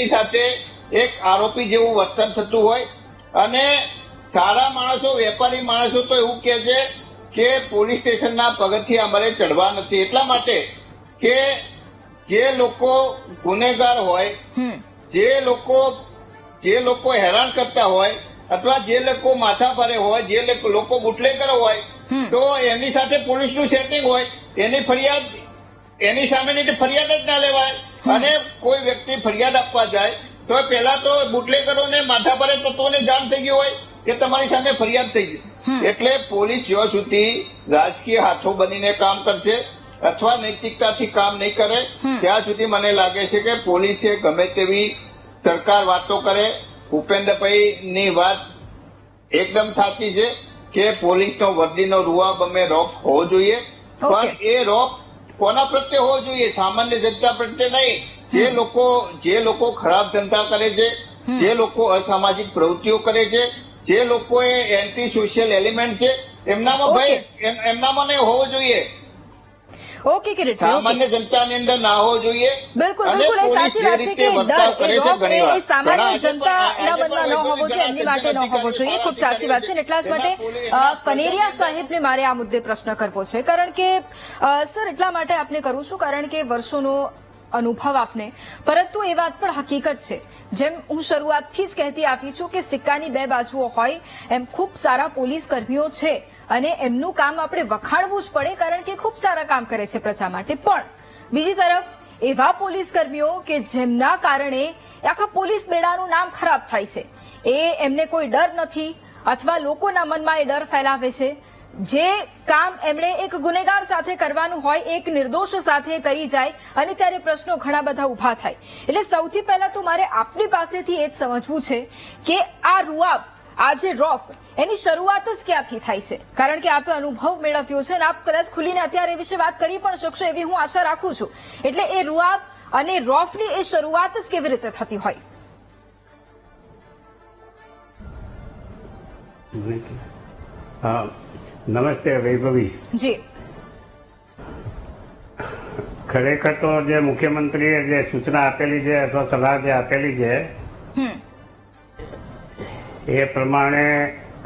સાથે એક આરોપી જેવું વર્તન થતું હોય. અને સારા માણસો, વેપારી માણસો તો એવું કહે છે કે પોલીસ સ્ટેશનના પગથિયા અમારે ચડવા નથી, એટલા માટે કે જે લોકો ગુનેગાર હોય, જે લોકો હેરાન કરતા હોય અથવા જે લોકો માથા ભારે હોય, જે લોકો બુટલેગરો હોય, તો એની સાથે પોલીસનું સેટિંગ હોય, એની સામેની ફરિયાદ જ ના લેવાય. અને કોઈ વ્યક્તિ ફરિયાદ આપવા જાય તો પહેલા તો બુટલેગરોને માથાભારે તત્વોને જાણ થઈ ગઈ હોય કે તમારી સામે ફરિયાદ થઈ ગઈ. એટલે પોલીસ જ્યાં સુધી રાજકીય હાથો બનીને કામ કરશે અથવા નૈતિકતાથી કામ નહીં કરે ત્યાં સુધી મને લાગે છે કે પોલીસે ગમે તેવી સરકાર વાતો કરે. ભૂપેન્દ્રભાઈની વાત એકદમ સાચી છે કે પોલીસનો વર્દીનો રૂઆબ અમે રોપ હોવો જોઈએ, પણ એ રોપ કોના પ્રત્યે હોવો જોઈએ? સામાન્ય જનતા પ્રત્યે નહીં. જે લોકો ખરાબ ધંધા કરે છે, જે લોકો અસામાજિક પ્રવૃત્તિઓ કરે છે, જે લોકો એન્ટી સોશિયલ એલિમેન્ટ છે, એમનામાં ભય એમનામાં નહીં હોવો જોઈએ. ઓકે કિરીટ, સામાન્ય જનતાની અંદર ના હોવો જોઈએ. બિલકુલ બિલકુલ, એ સાચી વાત છે કે ડર, એ રોપ એ સામાન્ય જનતાના મનમાં ન હોવો જોઈએ, એમની માટે ન હોવો જોઈએ. ખૂબ સાચી વાત છે. એટલા જ માટે કનેરિયા સાહેબને મારે આ મુદ્દે પ્રશ્ન કરવો છે, કારણ કે સર એટલા માટે આપને કરું છું કારણ કે વર્ષોનો અનુભવ આપને, પરંતુ એ વાત પણ હકીકત છે, જેમ હું શરૂઆતથી જ કહેતી આવી છું કે સિક્કાની બે બાજુઓ હોય એમ ખૂબ સારા પોલીસ કર્મીઓ છે અને એમનું કામ આપણે વખાણવું જ પડે, કારણ કે ખૂબ સારા કામ કરે છે પ્રજા માટે. પણ બીજી તરફ એવા પોલીસ કર્મીઓ કે જેમના કારણે આખા પોલીસ બેડાનું નામ ખરાબ થાય છે, એમને કોઈ ડર નથી અથવા લોકોના મનમાં એ ડર ફેલાવે છે. જે કામ એમણે એક ગુનેગાર સાથે કરવાનું હોય એક નિર્દોષ સાથે કરી જાય અને ત્યારે પ્રશ્નો ઘણા બધા ઉભા થાય. એટલે સૌથી પહેલા તો મારે આપની પાસેથી એ જ સમજવું છે કે આ રૂઆબ, આ જે રોફ, એની શરૂઆત જ ક્યાંથી થાય છે? કારણ કે આપે અનુભવ મેળવ્યો છે અને આપ કદાચ ખુલીને અત્યારે એ વિશે વાત કરી પણ શકશો એવી હું આશા રાખું છું. એટલે એ રૂઆબ અને રોફની એ શરૂઆત જ કેવી રીતે થતી હોય? નમસ્તે વૈભવી જી. ખરેખર તો જે મુખ્યમંત્રીએ જે સૂચના આપેલી છે અથવા સલાહ જે આપેલી છે એ પ્રમાણે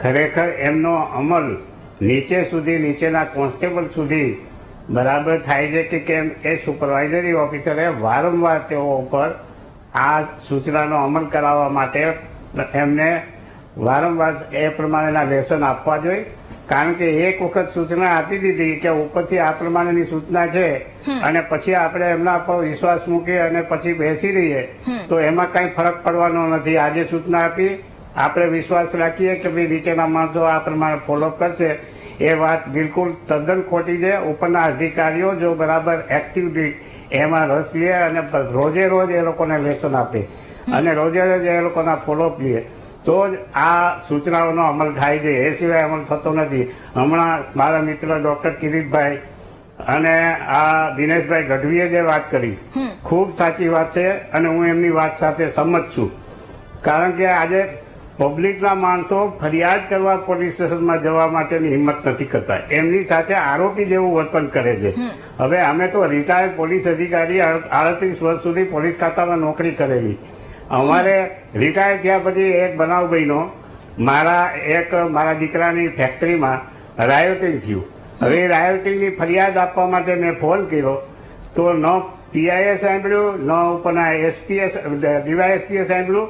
ખરેખર એમનો અમલ નીચે સુધી, નીચેના કોન્સ્ટેબલ સુધી બરાબર થાય છે કે કેમ, એ સુપરવાઇઝરી ઓફિસરે વારંવાર તેઓ ઉપર આ સૂચનાનો અમલ કરાવવા માટે એમને વારંવાર એ પ્રમાણેના લેસન આપવા જોઈએ. કારણ કે એક વખત સૂચના આપી દીધી કે ઉપરથી આ પ્રમાણેની સૂચના છે અને પછી આપણે એમના પર વિશ્વાસ મૂકીએ અને પછી બેસી રહીએ તો એમાં કઈ ફરક પડવાનો નથી. આજે સૂચના આપી, આપણે વિશ્વાસ રાખીએ કે ભાઈ નીચેના માણસો આ પ્રમાણે ફોલોઅપ કરશે, એ વાત બિલકુલ તદ્દન ખોટી છે. ઉપરના અધિકારીઓ જો બરાબર એક્ટિવલી એમાં રસ લે અને રોજે રોજ એ લોકોને લેસન આપે અને રોજે રોજ એ લોકોના ફોલોઅપ લે તો જ આ સૂચનાઓનો અમલ થાય છે. એ સિવાય અમલ થતો નથી. હમણાં મારા મિત્ર ડોક્ટર કિરીટભાઈ અને આ દિનેશભાઈ ગઢવીએ જે વાત કરી ખૂબ સાચી વાત છે અને હું એમની વાત સાથે સંમત છું. કારણ કે આજે પબ્લિકના માણસો ફરિયાદ કરવા પોલીસ સ્ટેશનમાં જવા માટેની હિંમત નથી કરતા, એમની સાથે આરોપી જેવું વર્તન કરે છે. હવે અમે તો રિટાયર્ડ પોલીસ અધિકારી 38 વર્ષ સુધી પોલીસ ખાતામાં નોકરી કરેલી. અમારે રિટાયર થયા પછી એક બનાવ બન્યો, મારા દીકરાની ફેક્ટરીમાં રાયોટિંગ થયું. હવે એ રાયોટિંગની ફરિયાદ આપવા માટે મેં ફોન કર્યો તો ન પીઆઈએ સાંભળ્યું, ન ઉપરના ડીવાયએસપીએ સાંભળ્યું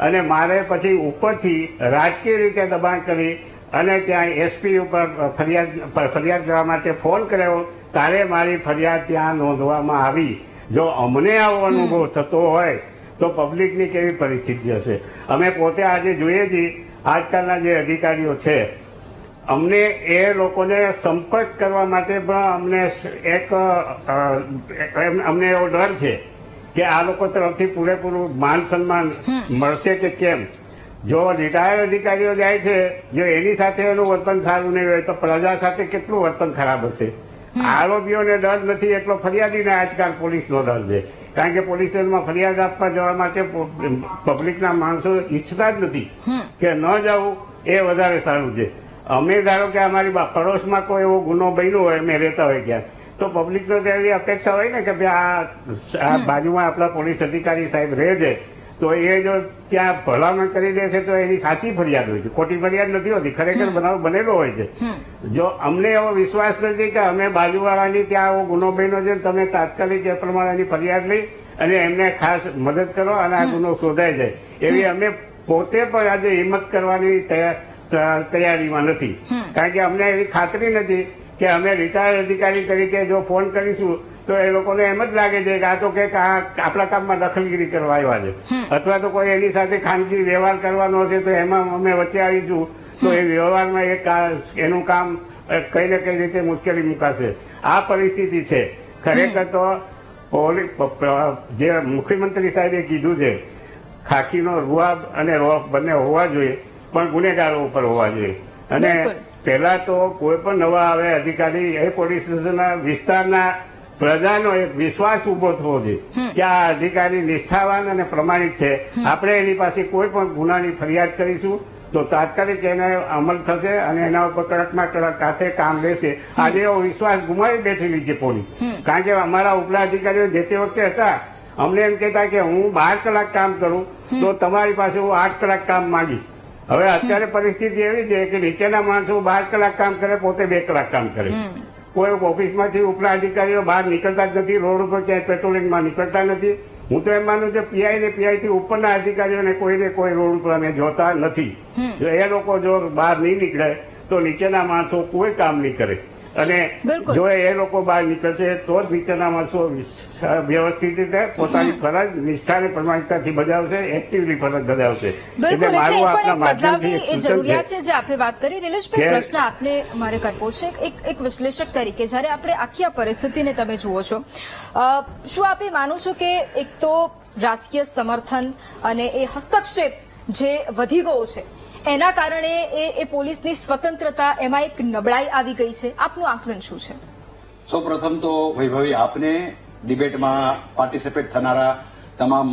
અને મારે પછી ઉપરથી રાજકીય રીતે દબાણ કરી અને ત્યાં એસપી ઉપર ફરિયાદ કરવા માટે ફોન કર્યો. ત્યારે મારી ફરિયાદ ત્યાં નોંધવામાં આવી. જો અમને આવો અનુભવ થતો હોય તો પબ્લિકની કેવી પરિસ્થિતિ હશે? અમે પોતે આજે જોઈએ છીએ આજકાલના જે અધિકારીઓ છે, અમને એ લોકોને સંપર્ક કરવા માટે પણ અમને એવો ડર છે કે આ લોકો તરફથી પૂરેપૂરું માન સન્માન મળશે કે કેમ. જો રિટાયર્ડ અધિકારીઓ જાય છે, જો એની સાથે એનું વર્તન સારું નહીં હોય તો પ્રજા સાથે કેટલું વર્તન ખરાબ હશે? આરોપીઓને ડર નથી એટલો ફરિયાદીને આજકાલ પોલીસનો ડર છે. કારણ કે પોલીસ સ્ટેશનમાં ફરિયાદ આપવા જવા માટે પબ્લિકના માણસો ઈચ્છતા જ નથી કે ન જવું એ વધારે સારું છે. અમે ધારો કે અમારી પડોશમાં કોઈ એવો ગુનો બન્યો હોય, અમે રહેતા હોય ક્યાં, તો પબ્લિકનો તો એવી અપેક્ષા હોય ને કે ભાઈ આ બાજુમાં આપણા પોલીસ અધિકારી સાહેબ રહે છે તો એ જો ત્યાં ભલામણ કરી દેશે તો એની સાચી ફરિયાદ હોય છે, ખોટી ફરિયાદ નથી હોતી. ખરેખર બનાવ બનેલો હોય છે. જો અમને એવો વિશ્વાસ નથી કે અમે બાજુવાળાની ત્યાં આવો ગુનો બન્યો છે, તમે તાત્કાલિક એ પ્રમાણેની ફરિયાદ લઈ અને એમને ખાસ મદદ કરો અને આ ગુનો શોધાઈ જાય, એવી અમે પોતે પણ આજે હિંમત કરવાની તૈયારીમાં નથી. કારણ કે અમને એવી ખાતરી નથી કે અમે રિટાયર્ડ અધિકારી તરીકે જો ફોન કરીશું તો એ લોકોને એમ જ લાગે છે કે આ તો કંઈક આપણા કામમાં દખલગીરી કરવા આવ્યા છે, અથવા તો કોઈ એની સાથે ખાનગી વ્યવહાર કરવાનો હશે તો એમાં અમે વચ્ચે આવીશું તો એ વ્યવહારમાં એનું કામ કઈ ને કઈ રીતે મુશ્કેલી મુકાશે. આ પરિસ્થિતિ છે. ખરેખર તો જે મુખ્યમંત્રી સાહેબે કીધું છે ખાખીનો રૂઆબ અને રોફ બંને હોવા જોઈએ, પણ ગુનેગારો ઉપર હોવા જોઈએ. અને પહેલા તો કોઈ પણ નવા આવે અધિકારી એ પોલીસ સ્ટેશનના વિસ્તારના પ્રજાનો એક વિશ્વાસ ઉભો થવો જોઈએ કે આ અધિકારી નિષ્ઠાવાન અને પ્રમાણિક છે. આપણે એની પાસે કોઈ પણ ગુનાની ફરિયાદ કરીશું તો તાત્કાલિક એને અમલ થશે અને એના ઉપર કડકમાં કડક હાથે કામ લેશે. આજે એવો વિશ્વાસ ગુમાવી બેઠેલી છે પોલીસ. કારણ કે અમારા ઉપલા અધિકારીઓ જે તે વખતે હતા, અમને એમ કહેતા કે હું 12 કલાક કામ કરું તો તમારી પાસે હું 8 કલાક કામ માંગીશ. હવે અત્યારે પરિસ્થિતિ એવી છે કે નીચેના માણસો 12 કલાક કામ કરે, પોતે 2 કલાક કામ કરે. કોઈ ઓફિસમાંથી ઉપલા અધિકારીઓ બહાર નીકળતા જ નથી, રોડ ઉપર ક્યાંય પેટ્રોલિંગમાં નીકળતા નથી. હું તો એમ માનું કે પીઆઈ ને પીઆઈ થી ઉપરના અધિકારીઓને કોઈને કોઈ રોડ ઉપર અમે જોતા નથી. જો એ લોકો જો બહાર નહીં નીકળે તો નીચેના માણસો કોઈ કામ નહીં કરે, અને બિલકુલ. જો એ લોકો બહાર નીકળશે તો જ નીચેના માણસો વ્યવસ્થિત રીતે પોતાની ફરજ નિષ્ઠા અને પ્રમાણિકતાથી બજાવશે, એક્ટિવલી ફરજ બજાવશે. બિલકુલ, એટલે મારું એ આપના પણ એક માધ્યમથી બદલાવની એક એ સૂચન જરૂરિયાત છે છે જે આપે વાત કરી. નિલેશભાઈ, કે- પ્રશ્ન આપને મારે કરવો છે એક વિશ્લેષક તરીકે, જ્યારે આપણે આખી આ પરિસ્થિતિને તમે જુઓ છો, શું આપે માનો છો કે એક તો રાજકીય સમર્થન અને એ હસ્તક્ષેપ જે વધી ગયો છે એના કારણે એ પોલીસની સ્વતંત્રતા એમાં એક નબળાઈ આવી ગઈ છે? આપનું આકલન શું છે? સૌ પ્રથમ તો વૈભવી આપને, ડિબેટમાં પાર્ટિસિપેટ થનારા તમામ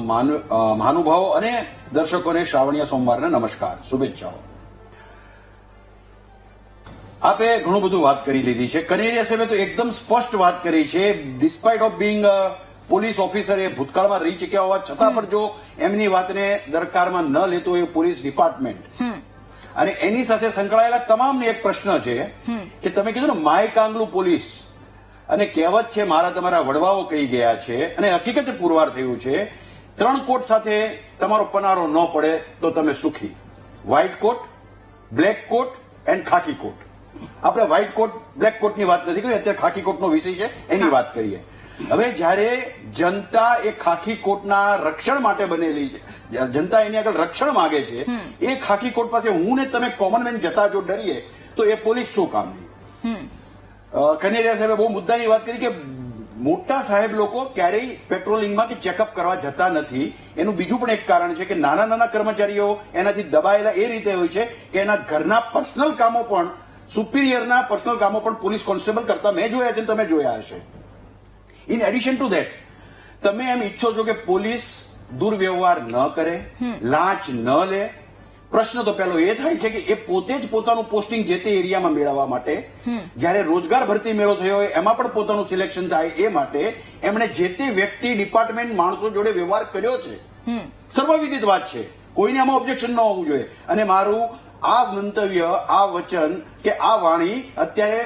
મહાનુભાવો અને દર્શકોને શ્રાવણીય સોમવારના નમસ્કાર, શુભેચ્છાઓ. આપે ઘણું બધું વાત કરી લીધી છે. કનેરિયા સાહેબે તો એકદમ સ્પષ્ટ વાત કરી છે. Despite of being police officer એ ભૂતકાળમાં રહી ચૂક્યા હોવા છતાં પણ જો એમની વાતને દરકારમાં ન લેતો એ પોલીસ ડિપાર્ટમેન્ટ અને એની સાથે સંકળાયેલા તમામને એક પ્રશ્ન છે કે તમે કીધું ને માય કાંગલું પોલીસ, અને કહેવત છે મારા તમારા વડવાઓ કહી ગયા છે, અને હકીકતે પુરવાર થયું છે. 3 કોટ સાથે તમારો પનારો ન પડે તો તમે સુખી. White coat, black coat and khaki coat. આપણે વ્હાઇટ કોટ બ્લેક કોટની વાત નથી કરી, અત્યારે ખાકી કોટનો વિષય છે એની વાત કરીએ. હવે જ્યારે જનતા એ ખાખી કોટના રક્ષણ માટે બનેલી છે, જનતા એની આગળ રક્ષણ માંગે છે, એ ખાખી કોટ પાસે હું ને તમે કોમન મેન જતા જો ડરીએ તો એ પોલીસ શું કામની? કનેરિયા સાહેબે બહુ મુદ્દાની વાત કરી કે મોટા સાહેબ લોકો ક્યારેય પેટ્રોલિંગમાં કે ચેકઅપ કરવા જતા નથી. એનું બીજું પણ એક કારણ છે કે નાના નાના કર્મચારીઓ એનાથી દબાયેલા એ રીતે હોય છે કે એના ઘરના પર્સનલ કામો પણ, સુપિરિયરના પર્સનલ કામો પણ પોલીસ કોન્સ્ટેબલ કરતા મેં જોયા છે, તમે જોયા હશે. ઇન એડિશન ટુ ધેટ, તમે એમ ઈચ્છો છો કે પોલીસ દુર્વ્યવહાર ન કરે, લાંચ ન લે. પ્રશ્ન તો પહેલો એ થાય છે કે એ પોતે જ પોતાનું પોસ્ટિંગ જે તે એરિયામાં મેળવવા માટે, જ્યારે રોજગાર ભરતી મેળો થયો હોય એમાં પણ પોતાનું સિલેક્શન થાય એ માટે એમણે જે તે વ્યક્તિ, ડિપાર્ટમેન્ટ, માણસો જોડે વ્યવહાર કર્યો છે. સર્વવિદિત વાત છે, કોઈને આમાં ઓબ્જેક્શન ન હોવું જોઈએ. અને મારું આ મંતવ્ય, આ વચન કે આ વાણી અત્યારે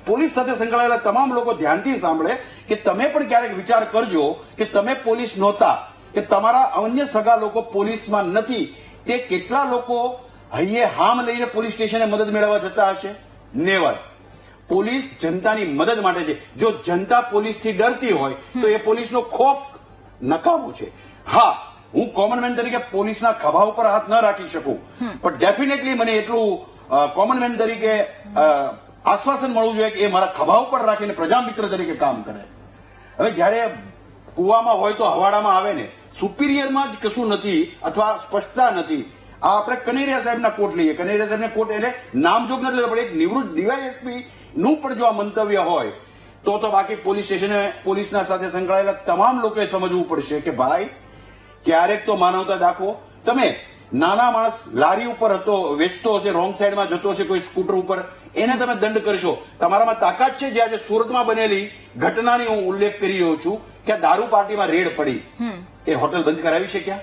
પોલીસ સાથે સંકળાયેલા તમામ લોકો ધ્યાનથી સાંભળે કે તમે પણ ક્યારેક વિચાર કરજો કે તમે પોલીસ નહોતા, કે તમારા અન્ય સગા લોકો પોલીસમાં નથી, તે કેટલા લોકો હૈયે હામ લઈને પોલીસ સ્ટેશને મદદ મેળવવા જતા હશે? નેવર. પોલીસ જનતાની મદદ માટે છે. જો જનતા પોલીસથી ડરતી હોય તો એ પોલીસનો ખોફ નકામો છે. હા, હું કોમન મેન તરીકે પોલીસના ખભા ઉપર હાથ ન રાખી શકું, પણ ડેફિનેટલી મને એટલું કોમન મેન તરીકે આશ્વાસન મળવું જોઈએ કે એ મારા ખભા ઉપર રાખીને પ્રજામિત્ર તરીકે કામ કરે. હવે જયારે કુવામાં હોય તો હવાડામાં આવે ને, સુપિરિયરમાં જ કશું નથી અથવા સ્પષ્ટતા નથી. આ આપણે કનેરિયા સાહેબના કોટ લઈએ. કનેરિયા સાહેબના કોટ એટલે નામજોગ નથી લેતા, પણ એક નિવૃત્ત ડીવાયએસપી નું પણ જો આ મંતવ્ય હોય તો બાકી પોલીસ સ્ટેશને પોલીસના સાથે સંકળાયેલા તમામ લોકોએ સમજવું પડશે કે ભાઈ ક્યારેક તો માનવતા દાખવો. તમે નાના માણસ લારી ઉપર હતો, વેચતો હશે, રોંગ સાઈડમાં જતો હશે કોઈ સ્કૂટર ઉપર, એને તમે દંડ કરશો? તમારામાં તાકાત છે? જે આજે સુરતમાં બનેલી ઘટનાની હું ઉલ્લેખ કરી રહ્યો છું કે દારૂ પાર્ટીમાં રેડ પડી, એ હોટલ બંધ કરાવી શક્યા?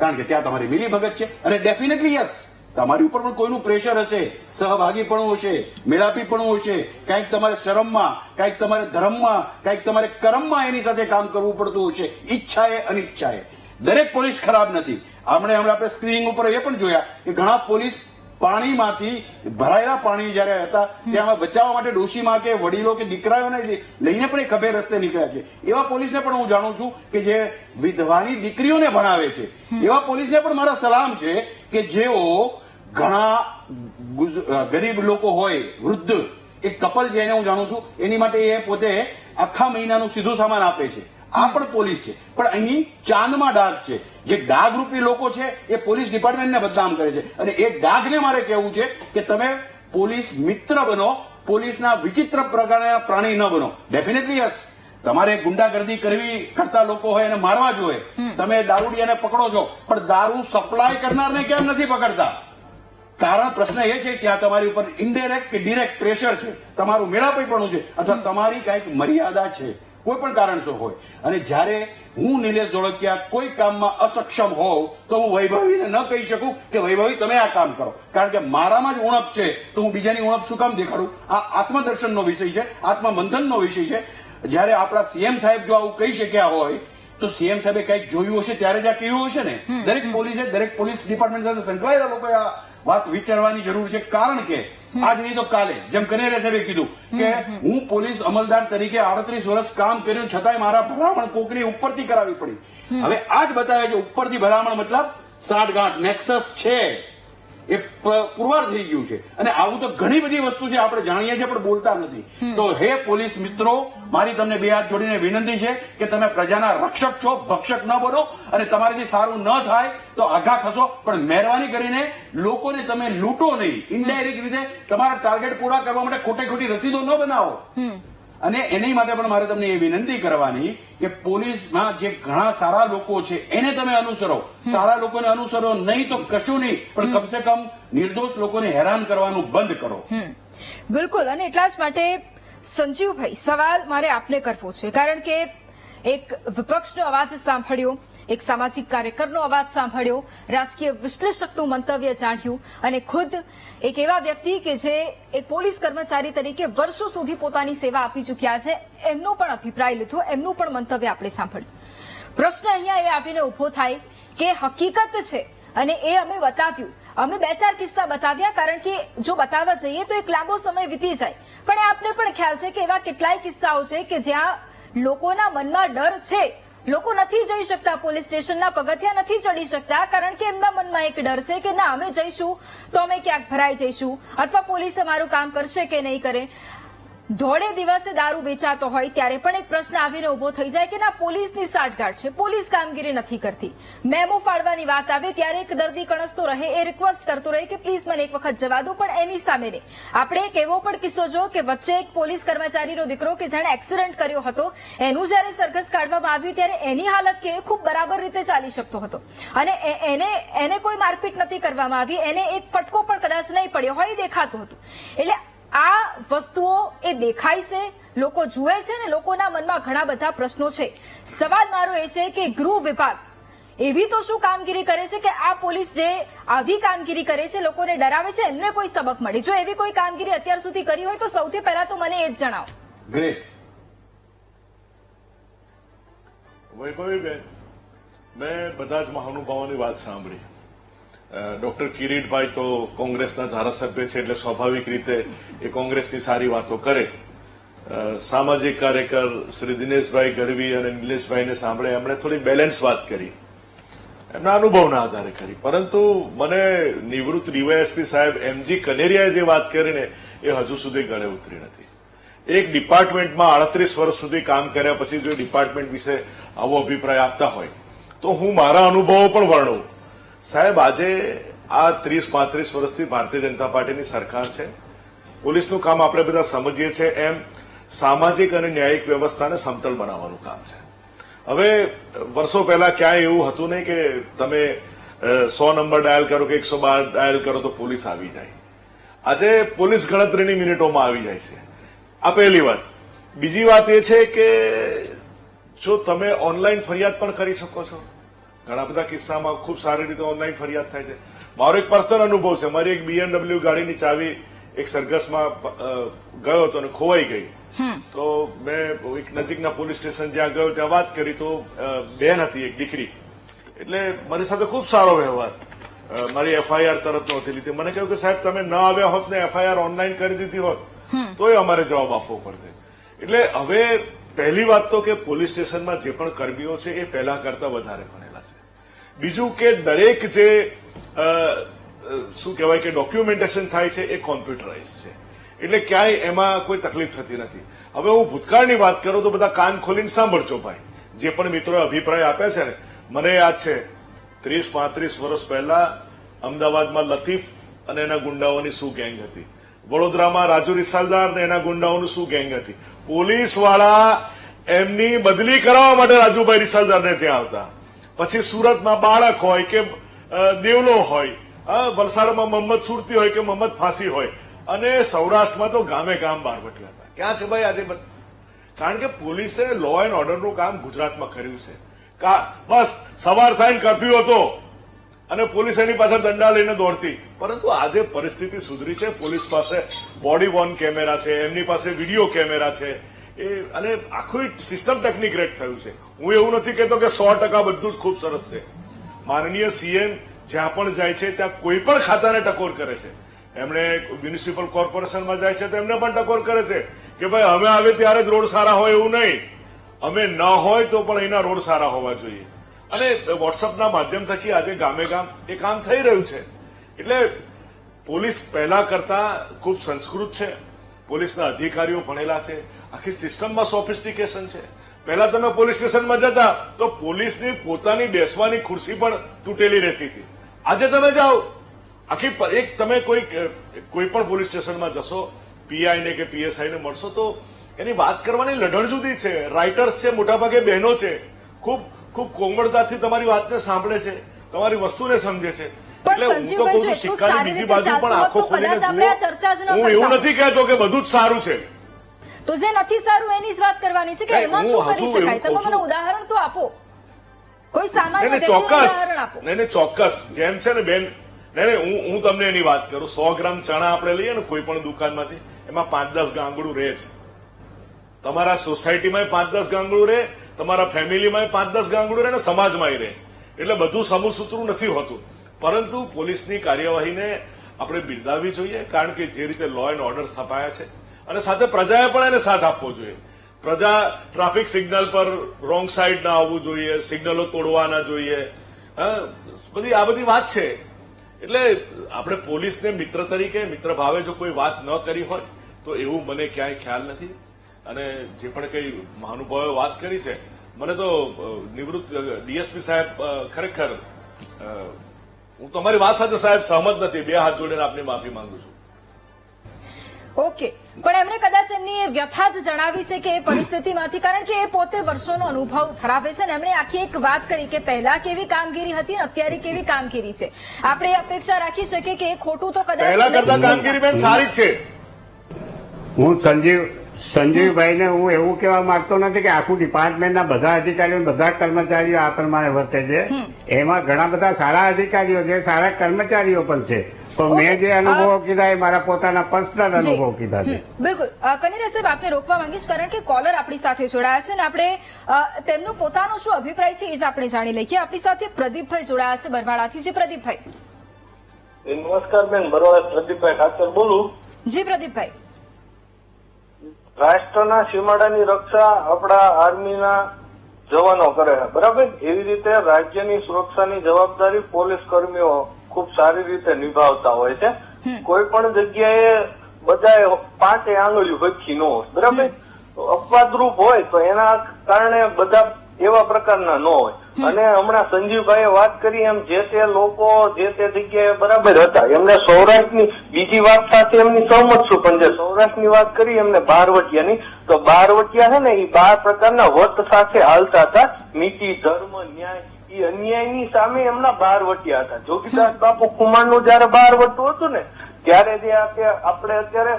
કારણ કે ત્યાં તમારી મિલીભગત છે. અને ડેફિનેટલી યસ, તમારી ઉપર પણ કોઈનું પ્રેશર હશે, સહભાગીપણું હશે, મેળાપીપણું હશે, કંઈક તમારે શરમમાં, કંઈક તમારે ધર્મમાં, કંઈક તમારે કર્મમાં એની સાથે કામ કરવું પડતું હશે, ઈચ્છાએ અનિચ્છાએ. દરેક પોલીસ ખરાબ નથી. હમણાં આપણે સ્ક્રીનિંગ ઉપર એ પણ જોયા કે ઘણા પોલીસ પાણીમાંથી, ભરાયેલા પાણી જયારે હતા ત્યાં બચાવવા માટે ડોશીમાં કે વડીલો કે દીકરાઓને લઈને પણ એ ખભે રસ્તે નીકળ્યા છે. એવા પોલીસને પણ હું જાણું છું કે જે વિધવાની દીકરીઓને ભણાવે છે. એવા પોલીસને પણ મારા સલામ છે કે જેઓ ઘણા ગરીબ લોકો હોય, વૃદ્ધ, એક કપલ છે એને હું જાણું છું, એની માટે એ પોતે આખા મહિનાનું સીધું સામાન આપે છે. આ પણ પોલીસ છે. પણ અહીં ચાંદમાં ડાઘ છે. જે ડાઘરૂપી લોકો છે એ પોલીસ ડિપાર્ટમેન્ટને બદનામ કરે છે. અને એ ડાઘને મારે કહેવું છે કે તમે પોલીસ મિત્ર બનો, પોલીસના વિચિત્ર પ્રકારના પ્રાણી ન બનો. ડેફિનેટલી યસ, તમારે ગુંડાગર્દી કરતા લોકો હોય એને મારવા જોઈએ. તમે દારૂડિયાને પકડો છો, પણ દારૂ સપ્લાય કરનારને કેમ નથી પકડતા? કારણ પ્રશ્ન એ છે કે ત્યાં તમારી ઉપર ઇનડાયરેક્ટ કે ડિરેક્ટ પ્રેશર છે, તમારું મેળાપીપણું છે, અથવા તમારી કઈક મર્યાદા છે. કોઈ પણ કારણસર હોય, અને જ્યારે હું નિલેશ ધોળકિયા કોઈ કામમાં અસક્ષમ હોઉં તો હું વૈભવીને ન કહી શકું કે વૈભવી તમે આ કામ કરો, કારણ કે મારામાં જ ઉણપ છે તો હું બીજાની ઉણપ શું કામ દેખાડું? આ આત્મદર્શનનો વિષય છે, આત્મમંથનનો વિષય છે. જ્યારે આપણા સીએમ સાહેબ જો આવું કહી શક્યા હોય તો સીએમ સાહેબે કંઈક જોયું હશે ત્યારે જ આ કહ્યું હશે ને. દરેક પોલીસ ડિપાર્ટમેન્ટ સાથે સંકળાયેલા લોકોએ આ વાત વિચારવાની જરૂર છે, કારણ કે આજ નહીં તો કાલે, જેમ કનેરિયા સાહેબે કીધું કે હું પોલીસ અમલદાર તરીકે 38 વર્ષ કામ કર્યું છતાંય મારા ભલામણ કોકની ઉપરથી કરાવી પડી. હવે આ જ બતાવે છે ઉપરથી ભલામણ મતલબ સાઠગાંઠ નેક્સસ છે એ પુરવાર થઈ ગયું છે. અને આવું તો ઘણી બધી વસ્તુ છે, આપણે જાણીએ છીએ પણ બોલતા નથી. તો હે પોલીસ મિત્રો, મારી તમને બે હાથ જોડીને વિનંતી છે કે તમે પ્રજાના રક્ષક છો, ભક્ષક ન બનો, અને તમારાથી સારું ન થાય તો આઘા ખસો, પણ મહેરબાની કરીને લોકોને તમે લૂંટો નહીં. ઇનડાયરેક્ટ રીતે તમારા ટાર્ગેટ પૂરા કરવા માટે ખોટી રસીદો ન બનાવો. અને એની માટે પણ મારે તમને એ વિનંતી કરવાની કે પોલીસમાં જે ઘણા સારા લોકો છે એને તમે અનુસરો. સારા લોકોને અનુસરો નહીં તો કશું નહીં, પણ કમસે કમ નિર્દોષ લોકોને હેરાન કરવાનું બંધ કરો. બિલકુલ. અને એટલા જ માટે સંજીવભાઈ, સવાલ મારે આપને કરવો છે, કારણ કે એક વિપક્ષનો અવાજ સાંભળ્યો, એક સામાજિક કાર્યકરનો અવાજ સાંભળ્યો, રાજકીય વિશ્લેષકનું મંતવ્ય જાણ્યું, અને ખુદ એક એવા વ્યક્તિ કે જે એક પોલીસ કર્મચારી તરીકે વર્ષો સુધી પોતાની સેવા આપી ચૂક્યા છે, એમનો પણ અભિપ્રાય લીધો, એમનું પણ મંતવ્ય આપણે સાંભળ્યું. પ્રશ્ન અહીંયા એ આવીને ઉભો થાય કે હકીકત છે અને એ અમે બતાવ્યું. અમે 2-4 કિસ્સા બતાવ્યા, કારણ કે જો બતાવવા જઈએ તો એક લાંબો સમય વીતી જાય. પણ એ આપને પણ ખ્યાલ છે કે એવા કેટલાય કિસ્સાઓ છે કે જ્યાં લોકોના મનમાં ડર છે, લોકો નથી જઈ શકતા, પોલીસ સ્ટેશનના પગથિયા નથી ચડી શકતા, કારણ કે એમના મનમાં એક ડર છે કે ના, અમે જઈશું તો અમે ક્યાંક ભરાઈ જઈશું, અથવા પોલીસ અમારું કામ કરશે કે નહીં કરે. ધોળે દિવસે દારૂ વેચાતો હોય ત્યારે પણ એક પ્રશ્ન આવીને ઉભો થઈ જાય કે ના, પોલીસની સાઠગાંઠ છે, પોલીસ કામગીરી નથી કરતી. મેમો ફાડવાની વાત આવે ત્યારે એક દર્દી કણસતો રહે, એ રિક્વેસ્ટ કરતો રહે કે પ્લીઝ મને એક વખત જવા દો, પણ એની સામે નહીં. આપણે એક એવો પણ કિસ્સો જો કે વચ્ચે એક પોલીસ કર્મચારીનો દીકરો કે જેણે એક્સિડન્ટ કર્યો હતો, એનું જયારે સરઘસ કાઢવામાં આવ્યું ત્યારે એની હાલત કે ખૂબ બરાબર રીતે ચાલી શકતો હતો, અને એને કોઈ મારપીટ નથી કરવામાં આવી, એને એક ફટકો પણ કદાચ નહીં પડ્યો હોય, એ દેખાતું હતું. એટલે આ વસ્તુઓ એ દેખાય છે, લોકો જુએ છે, ને લોકોના મનમાં ઘણા બધા પ્રશ્નો છે. સવાલ મારો એ છે કે ગૃહ વિભાગ એવી તો શું કામગીરી કરે છે કે આ પોલીસ જે આવી કામગીરી કરે છે, લોકોને ડરાવે છે, એમને કોઈ સબક મળે? જો એવી કોઈ કામગીરી અત્યાર સુધી કરી હોય તો સૌથી પહેલા તો મને એ જ જણાવો. ગ્રેટ. વૈભવીબેન, મેં બધા જ મહાનુભાવોની વાત સાંભળી. ડોક્ટર કિરીટભાઈ તો કોંગ્રેસના ધારાસભ્ય છે એટલે સ્વાભાવિક રીતે એ કોંગ્રેસની સારી વાતો કરે. સામાજિક કાર્યકર શ્રી દિનેશભાઈ ગઢવી અને નિલેશભાઈને સાંભળે, એમણે થોડી બેલેન્સ વાત કરી, એમના અનુભવના આધારે કરી. પરંતુ મને નિવૃત્ત ડીવાયએસપી સાહેબ એમજી કનેરિયાએ જે વાત કરીને એ હજુ સુધી ગળે ઉતરી નથી. એક ડિપાર્ટમેન્ટમાં 38 વર્ષ સુધી કામ કર્યા પછી જો ડિપાર્ટમેન્ટ વિશે આવો અભિપ્રાય આપતા હોય તો હું મારા અનુભવો પણ વર્ણવું. સાહેબ, આજે આ 30-35 વર્ષથી ભારતીય જનતા પાર્ટીની સરકાર છે. પોલીસનું કામ આપણે બધા સમજીએ છીએ એમ સામાજિક અને ન્યાયિક વ્યવસ્થાને સમતલ બનાવવાનું કામ છે. હવે વર્ષો પહેલા ક્યાંય એવું હતું નહીં કે તમે 100 નંબર ડાયલ કરો કે 112 ડાયલ કરો તો પોલીસ આવી જાય. આજે પોલીસ ગણતરીની મિનિટોમાં આવી જાય છે. આ પહેલી વાત. બીજી વાત એ છે કે જો તમે ઓનલાઈન ફરિયાદ પણ કરી શકો છો. ઘણા બધા કિસ્સામાં ખૂબ સારી રીતે ઓનલાઈન ફરિયાદ થાય છે. મારો એક પર્સનલ અનુભવ છે. મારી એક BMW ગાડીની ચાવી એક સરઘસમાં ગયો હતો અને ખોવાઈ ગઈ. તો મેં એક નજીકના પોલીસ સ્ટેશન જ્યાં ગયો ત્યાં વાત કરી તો બેન હતી, એક દીકરી, એટલે મારી સાથે ખૂબ સારો વ્યવહાર. મારી FIR તરત નહોતી લીધી. મને કહ્યું કે સાહેબ તમે ન આવ્યા હોત ને FIR ઓનલાઈન કરી દીધી હોત તોય અમારે જવાબ આપવો પડશે. એટલે હવે પહેલી વાત તો કે પોલીસ સ્ટેશનમાં જે પણ કર્મીઓ છે એ પહેલા કરતા વધારે ભણેલા છે. બીજું કે દરેક જે શું કહેવાય કે ડોક્યુમેન્ટેશન થાય છે એ કોમ્પ્યુટરાઇઝ છે, એટલે ક્યાંય એમાં કોઈ તકલીફ થતી નથી. હવે હું ભૂતકાળની વાત કરું તો બધા કાન ખોલીને સાંભળજો ભાઈ. જે પણ મિત્રોએ અભિપ્રાય આપ્યા છે ને, મને યાદ છે 30-35 વર્ષ પહેલા અમદાવાદમાં લતીફ અને એના ગુંડાઓની શું ગેંગ હતી, વડોદરામાં રાજુ રિસાલદાર ને એના ગુંડાઓનું શું ગેંગ હતી. પોલીસ વાળા એમની બદલી કરાવવા માટે રાજુભાઈ રિસાલદારને ત્યાં આવતા. પછી સુરતમાં બાળક હોય કે દેવલો હોય, વલસાડમાં મોહમ્મદ સુરતી હોય કે મોહમ્મદ ફાંસી હોય, અને સૌરાષ્ટ્રમાં તો ગામે ગામ બારવટિયા હતા. ક્યાં છે ભાઈ આજે? કારણ કે પોલીસે લો એન્ડ ઓર્ડરનું કામ ગુજરાતમાં કર્યું છે. બસ સવાર થાય ને કર્ફ્યુ હતો અને પોલીસ એની પાછળ દંડા લઈને દોડતી. પરંતુ આજે પરિસ્થિતિ સુધરી છે. પોલીસ પાસે બોડી વોર્ન કેમેરા છે, એમની પાસે વિડીયો કેમેરા છે, અને આખું સિસ્ટમ ટેકનિક્રેટ થયું છે. હું એવું નથી કહેતો કે 100% બધું જ ખૂબ સરસ છે. માનનીય સીએમ જ્યાં પણ જાય છે ત્યાં કોઈ પણ ખાતાને ટકોર કરે છે. એમણે મ્યુનિસિપલ કોર્પોરેશનમાં જાય છે તો એમને પણ ટકોર કરે છે કે ભાઈ અમે આવે ત્યારે જ રોડ સારા હોય એવું નહીં, અમે ન હોય તો પણ અહીંના રોડ સારા હોવા જોઈએ. અને વોટ્સઅપના માધ્યમ થકી આજે ગામે ગામ એ કામ થઈ રહ્યું છે. એટલે પોલીસ પહેલા કરતા ખૂબ સંસ્કૃત છે. પોલીસના અધિકારીઓ ભણેલા છે. આખી સિસ્ટમમાં સોફિસ્ટિકેશન છે. પહેલા તમે પોલીસ સ્ટેશનમાં જતા તો પોલીસની પોતાની બેસવાની ખુરશી પણ તૂટેલી રહેતી હતી. આજે તમે જાઓ આખી એક તમે કોઈ પણ પોલીસ સ્ટેશનમાં જશો, પીઆઈ ને કે પીએસઆઈ ને મળશો તો એની વાત કરવાની લઢણ જુદી છે. રાઇટર્સ છે, મોટાભાગે બહેનો છે, ખૂબ ખૂબ કોમળતાથી તમારી વાતને સાંભળે છે, તમારી વસ્તુને સમજે છે. એટલે હું તો કહું છું સિક્કાની બીજી બાજુ પણ આંખો ખોલીને જુઓ. હું એવું નથી કહેતો કે બધું જ સારું છે. તો જે નથી સારું એની જ વાત કરવાની છે કે એમાં શું કરી શકાય. તમે મને ઉદાહરણ તો આપો, કોઈ સામાન્ય વ્યક્તિનું ઉદાહરણ આપો. નહીં ચોક્કસ. જેમ છે ને બેન, નહીં હું તમને એની વાત કરું. 100 ગ્રામ ચણા આપણે લઈએ ને કોઈ પણ દુકાનમાંથી, એમાં 5-10 ગાંગડું રહે છે. તમારા સોસાયટીમાં 5-10 ગાંગડું રહે, તમારા ફેમિલીમાં 5-10 ગાંગડું રહે, ને સમાજમાં રહે. એટલે બધું સમૂહસૂત્રું નથી હોતું. પરંતુ પોલીસની કાર્યવાહીને આપણે બિરદાવવી જોઈએ, કારણ કે જે રીતે લો એન્ડ ઓર્ડર સ્થપાયા છે અને સાથે પ્રજાએ પણ એને સાથ આપવો જોઈએ. પ્રજા ટ્રાફિક સિગ્નલ પર રોંગ સાઈડ ના આવવું જોઈએ, સિગ્નલો તોડવા ના જોઈએ, આ બધી વાત છે. એટલે આપણે પોલીસને મિત્ર તરીકે, મિત્ર ભાવે જો કોઈ વાત ન કરી હોય તો એવું મને ક્યાંય ખ્યાલ નથી. અને જે પણ કઈ મહાનુભાવે વાત કરી છે, મને તો નિવૃત્ત ડીએસપી સાહેબ ખરેખર હું તમારી વાત સાથે સાહેબ સહમત નથી. 2 હાથ જોડીને આપની માફી માંગુ છું. ઓકે, પણ એમણે કદાચ એમની વ્યથા જ જણાવી છે કે એ પરિસ્થિતિમાંથી, કારણ કે એ પોતે વર્ષોનો અનુભવ ધરાવે છે ને એમણે આખી એક વાત કરી કે પહેલા કેવી કામગીરી હતી અને અત્યારે કેવી કામગીરી છે. આપણે અપેક્ષા રાખી શકીએ કે એ ખોટું તો કદાચ પહેલા કરતા કામગીરી બેન સારી જ છે. હું સંજીવભાઈને હું એવું કહેવા માંગતો નથી કે આખું ડિપાર્ટમેન્ટના બધા અધિકારીઓ, બધા કર્મચારીઓ આ પ્રમાણે વર્તે છે. એમાં ઘણા બધા સારા અધિકારીઓ છે, સારા કર્મચારીઓ પણ છે. પણ મેં જે અનુભવો કીધા એ મારા પોતાના પર્સનલ અનુભવ કીધા છે. બિલકુલ. કનૈયા સાહેબ, આપને રોકવા માંગીશ કારણ કે કોલર આપણી સાથે જોડાયા છે ને આપણે તેમનો પોતાનો શું અભિપ્રાય છે એ જ આપણે જાણી લઈએ. આપણી સાથે પ્રદીપભાઈ જોડાયા છે બરવાળાથી. જી પ્રદીપભાઈ. નમસ્કાર બેન, બરોડા પ્રદીપભાઈ ઠાકર બોલું. જી પ્રદીપભાઈ. રાષ્ટ્રના સીમાડાની રક્ષા આપણા આર્મીના જવાનો કરે છે, બરાબર. એવી રીતે રાજ્યની સુરક્ષાની જવાબદારી પોલીસ કર્મીઓ ખૂબ સારી રીતે નિભાવતા હોય છે. કોઈ પણ જગ્યાએ બધા 5 આંગળીઓ વચ્ચી ન હોય, બરાબર. અપવાદરૂપ હોય તો એના કારણે બધા એવા પ્રકારના ન હોય. અને હમણાં સંજીવભાઈએ વાત કરી એમ જે તે લોકો જે તે જગ્યાએ બરાબર હતા. એમને સૌરાષ્ટ્રની બીજી વાત સાથે એમની સહમત છું, પણ જે સૌરાષ્ટ્રની વાત કરી એમને બારવટિયાની, તો બારવટિયા છે ને એ 12 પ્રકારના વટ સાથે હાલતા હતા. નીતિ, ધર્મ, ન્યાય, એ અન્યાયની સામે એમના બારવટિયા હતા. જોગીદાસ બાપુ ખુમાણનું જયારે બારવટું હતું ને ત્યારે જે આપણે અત્યારે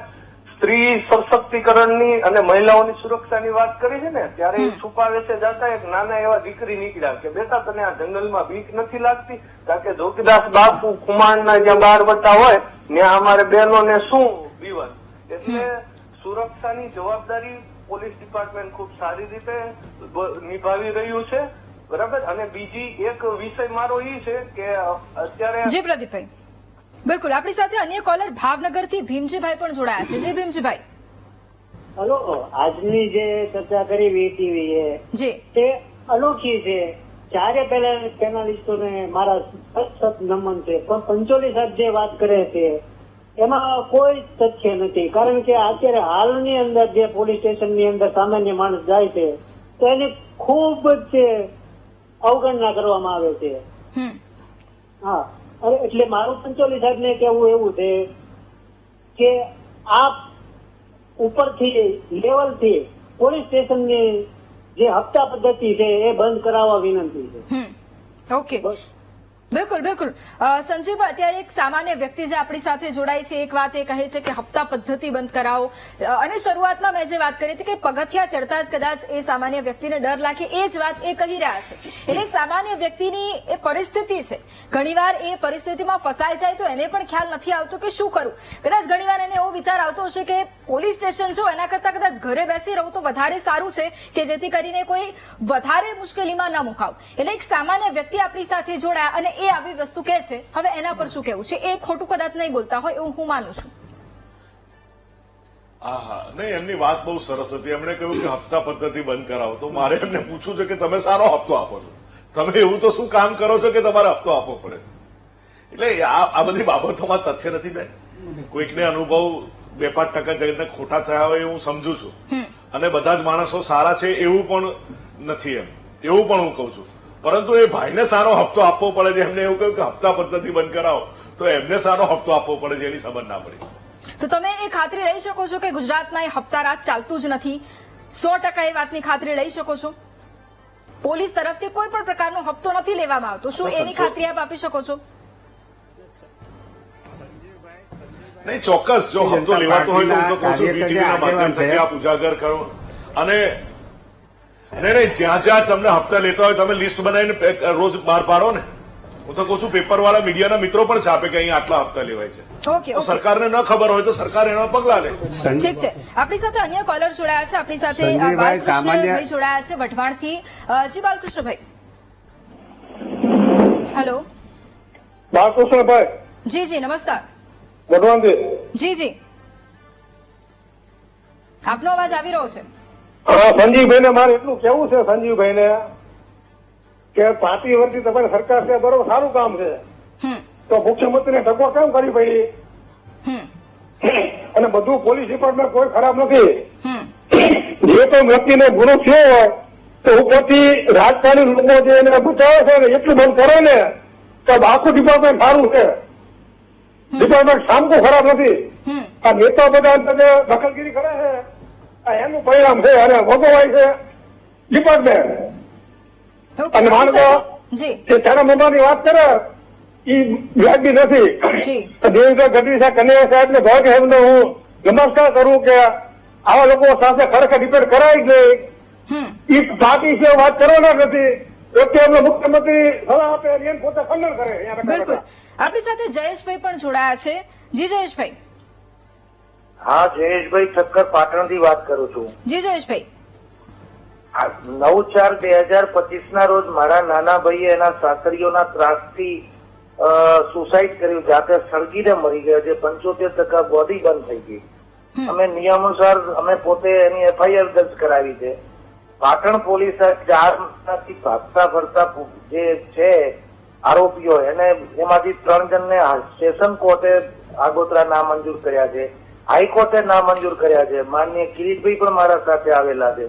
સ્ત્રી સશક્તિકરણની અને મહિલાઓની સુરક્ષાની વાત કરી છે ને, ત્યારે એ છુપાવે છે જતા એક નાના એવા દીકરી નીકળ્યા કે બેટા તને આ જંગલમાં બીક નથી લાગતી? કારણ કે જોગીદાસ બાપુ ખુમાણના જ્યાં બારવટા હોય ત્યાં અમારે બહેનોને શું વિવાદ. એટલે સુરક્ષાની જવાબદારી પોલીસ ડિપાર્ટમેન્ટ ખૂબ સારી રીતે નિભાવી રહ્યું છે, બરાબર. અને બીજી એક વિષય મારો એ છે કે અત્યારે જી પ્રદીપભાઈ, બિલકુલ. આપણી સાથે અન્ય કોલર ભાવનગરથી ભીમજીભાઈ પણ જોડાયા છે. જી ભીમજીભાઈ. હલો, આજની જે ચર્ચા કરી વીટીવી જી તે અનોખી છે. ચારે પેનલિસ્ટોને મારા સખત નમન છે. પણ પંચોલી સાહેબ જે વાત કરે છે એમાં કોઈ તથ્ય નથી. કારણ કે અત્યારે હાલની અંદર જે પોલીસ સ્ટેશનની અંદર સામાન્ય માણસ જાય છે તો એની ખૂબ જ અવગણના કરવામાં આવે છે. હા, એટલે મારું પંચોલી સાહેબ ને કહેવું એવું છે કે આપ ઉપરથી લેવલથી પોલીસ સ્ટેશનની જે હપ્તા પદ્ધતિ છે એ બંધ કરાવવા વિનંતી છે. ઓકે, બિલકુલ બિલકુલ સંજીવભાઈ, અત્યારે એક સામાન્ય વ્યક્તિ જે આપણી સાથે જોડાય છે, એક વાત એ કહે છે કે હપ્તા પદ્ધતિ બંધ કરાવો, અને શરૂઆતમાં મેં જે વાત કરી હતી કે પગથિયા ચડતા જ કદાચ એ સામાન્ય વ્યક્તિને ડર લાગે, એ જ વાત એ કહી રહ્યા છે. એટલે સામાન્ય વ્યક્તિની એ પરિસ્થિતિ છે, ઘણીવાર એ પરિસ્થિતિમાં ફસાઈ જાય તો એને પણ ખ્યાલ નથી આવતો કે શું કરવું. કદાચ ઘણીવાર એને એવો વિચાર આવતો હશે કે પોલીસ સ્ટેશન જો એના કરતા કદાચ ઘરે બેસી રહું તો વધારે સારું છે, કે જેથી કરીને કોઈ વધારે મુશ્કેલીમાં ન મુકાવ. એટલે એક સામાન્ય વ્યક્તિ આપણી સાથે જોડાયા અને એ આવી વસ્તુ કહે છે. હવે એના પર શું કહેવું છે? એ ખોટું કદાચ નહીં બોલતા હોય એવું હું માનું છું. હા નહીં, એમની વાત બહુ સરસ હતી. એમણે કહ્યું કે હપ્તા પદ્ધતિ બંધ કરાવો. તો મારે એમને પૂછવું છે કે તમે સારો હપ્તો આપો છો, તમે એવું તો શું કામ કરો છો કે તમારે હપ્તો આપવો પડે? એટલે આ બધી બાબતોમાં તથ્ય નથી બેન. કોઈકને અનુભવ 2-5% જઈને ખોટા થયા હોય હું સમજુ છું, અને બધા જ માણસો સારા છે એવું પણ નથી, એવું પણ હું કહું છું. પરંતુ એ ભાઈને સારો હપ્તો આપવો પડે છે. એમને એવું કહ્યું કે હપ્તા પદ્ધતિ બંધ કરાવો, તો એમને સારો હપ્તો આપવો પડે છે, એની ખબર ના પડી. તો તમે એ ખાતરી લઈ શકો છો કે ગુજરાતમાં એ હપ્તા રાજ ચાલતું જ નથી? 100% એ વાતની ખાતરી લઈ શકો છો? પોલીસ તરફથી કોઈ પણ પ્રકારનો હપ્તો નથી લેવામાં આવતો, શું એની ખાતરી આપ આપી શકો છો? નહીં, ચોક્કસ. જો હપ્તો લેવાતો હોય તો હું તો કહું છું વીટીવીના માધ્યમથી આપ ઉજાગર કરો. અને નહીં, જ્યાં જ્યાં તમને હપ્તા લેતા હોય તમે લિસ્ટ બનાવીને રોજ બહાર પાડો ને. હું તો કહું છું પેપરવાળા મીડિયાના મિત્રો પણ છાપે કે અહીં આટલા હપ્તા લેવાય છે. ઓકે, તો સરકારને ન ખબર હોય તો સરકાર એના પગલા લે. ઠીક છે. આપણી સાથે અન્ય કોલર જોડાયા છે. આપણી સાથે બાલકૃષ્ણભાઈ જોડાયા છે વઢવાણથી. જી બાલકૃષ્ણભાઈ. હેલો બાલકૃષ્ણભાઈ. જી જી નમસ્કાર. વઢવાણથી. જી જી આપનો અવાજ આવી રહ્યો છે. હા, સંજીવભાઈ ને મારે એટલું કેવું છે, સંજીવભાઈ ને કે 5 વર્ષથી તમારી સરકાર છે, બરોબર, સારું કામ છે, તો મુખ્યમંત્રીને ટકોર કેમ કરી પડી? અને બધું પોલીસ ડિપાર્ટમેન્ટ કોઈ ખરાબ નથી. જે કોઈ વ્યક્તિને ગુનો થયો હોય તો ઉપરથી રાજકારણી લોકો જે એને બચાવે છે ને એટલું બંધ કરે ને તો આખું ડિપાર્ટમેન્ટ સારું છે. ડિપાર્ટમેન્ટ સામકું ખરાબ નથી. આ નેતા બધા દખલગીરી કરે છે, એનું પરિણામ છે, અને ભોગવાય છે ડિપાર્ટમેન્ટ. અને માણસો જે તારા મોબાઈલની વાત કરે એ વ્યાજબી નથી. દેવેન્દ્ર ગઢવી સાહેબ, કનૈયા સાહેબ ને ભાગ સાહેબને હું નમસ્કાર કરું કે આવા લોકો સાથે ખરેખર ડિપેન્ડ કરાય જ નહીં. એ પાર્ટી છે વાત કરવાના નથી. એટલે એમને મુખ્યમંત્રી સલાહ આપે એને પોતે ખંડન કરે. બિલકુલ. આપણી સાથે જયેશભાઈ પણ જોડાયા છે. જી જયેશભાઈ. હા, જયેશભાઈ ઠક્કર પાટણથી વાત કરું છું. જી જયેશભાઈ. 9/4/2025 ના રોજ મારા નાના ભાઈએ એના સાસરીઓના ત્રાસથી સુસાઇડ કર્યું, જાતે સળગીને મરી ગયા છે. 75% બોડી બંધ થઈ ગઈ. અમે નિયમાનુસાર અમે પોતે એની FIR દર્જ કરાવી છે. પાટણ પોલીસે 4 મહિનાથી ભાગતા ફરતા જે છે આરોપીઓ, એને એમાંથી 3 જણને સેશન કોર્ટે આગોતરા નામંજૂર કર્યા છે, હાઈકોર્ટે નામંજૂર કર્યા છે. માનનીય કિરીટભાઈ પણ મારા સાથે આવેલા છે.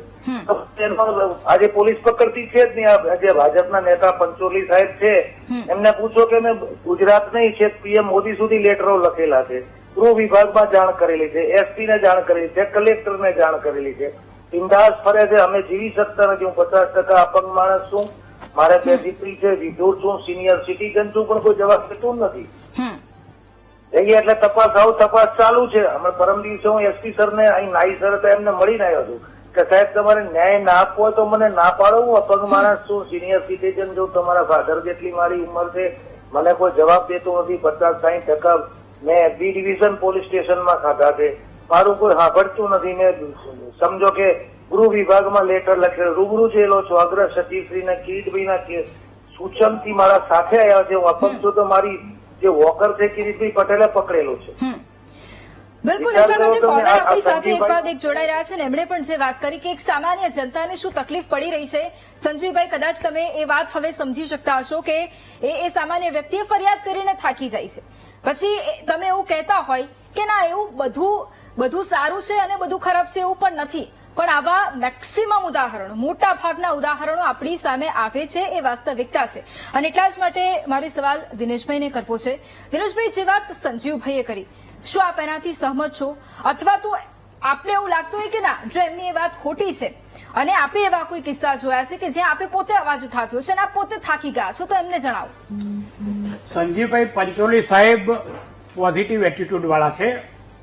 આજે પોલીસ પકડતી છે જ નહીં. જે ભાજપના નેતા પંચોલી સાહેબ છે એમને પૂછો કે મેં ગુજરાત નહીં છે PM મોદી સુધી લેટરો લખેલા છે, ગૃહ વિભાગમાં જાણ કરેલી છે, SP ને જાણ કરેલી છે, કલેક્ટરને જાણ કરેલી છે. બિંદાસ ફરે છે. અમે જીવી શકતા નથી. હું 50% અપંગ માણસ છું, મારે 2 દીકરી છે, વિધુર છું, સિનિયર સિટીઝન છું, પણ કોઈ જવાબ દેતું નથી. એટલે તપાસ ચાલુ છે. હમણાં પરમ દિવસે હું SP સરને અહીં નાઈ સર હતા એમને મળીને આવ્યો છું કે સાહેબ તમારે ન્યાય ના આપવો હોય તો મને ના પાડો. હું અપંગ માણસ છું, સિનિયર સિટીઝન છું, તમારા ફાધર જેટલી મારી ઉંમર છે, મને કોઈ જવાબ દેતું નથી. 50-60% મેં B ડિવિઝન પોલીસ સ્ટેશનમાં ખાધા છે, મારું કોઈ સાંભળતું નથી. મેં સમજો કે ગૃહ વિભાગમાં લેટર લખેલો, રૂબરૂ જેલો છો, અગ્ર સચિવશ્રીના કિરીટભાઈના સૂચનથી મારા સાથે આવ્યા છે. હું અપંગ છું તો મારી જે વોકર છે કિરીટભાઈ પટેલે પકડેલો છે. બિલકુલ. એટલા માટે કોલર આપણી સાથે એક બાદ એક જોડાઈ રહ્યા છે ને એમણે પણ જે વાત કરી કે એક સામાન્ય જનતાને શું તકલીફ પડી રહી છે. સંજીવભાઈ, કદાચ તમે એ વાત હવે સમજી શકતા હશો કે એ સામાન્ય વ્યક્તિએ ફરિયાદ કરીને થાકી જાય છે, પછી તમે એવું કહેતા હોય કે ના એવું બધું સારું છે અને બધું ખરાબ છે એવું પણ નથી. પણ આવા મેક્સિમમ ઉદાહરણો, મોટા ભાગના ઉદાહરણો આપણી સામે આવે છે, એ વાસ્તવિકતા છે. અને એટલા જ માટે મારી સવાલ દિનેશભાઈને કરવો છે. દિનેશભાઈ, જે વાત સંજીવભાઈએ કરી, શું આપ એનાથી સહમત છો? અથવા તો આપને એવું લાગતું હોય કે ના, જો એમની એ વાત ખોટી છે અને આપે એવા કોઈ કિસ્સા જોયા છે કે જ્યાં આપે પોતે અવાજ ઉઠાવ્યો છે અને આપ પોતે થાકી ગયા છો, તો એમને જણાવો. સંજીવભાઈ પંચોલી સાહેબ પોઝિટિવ એટીટ્યુડ વાળા છે,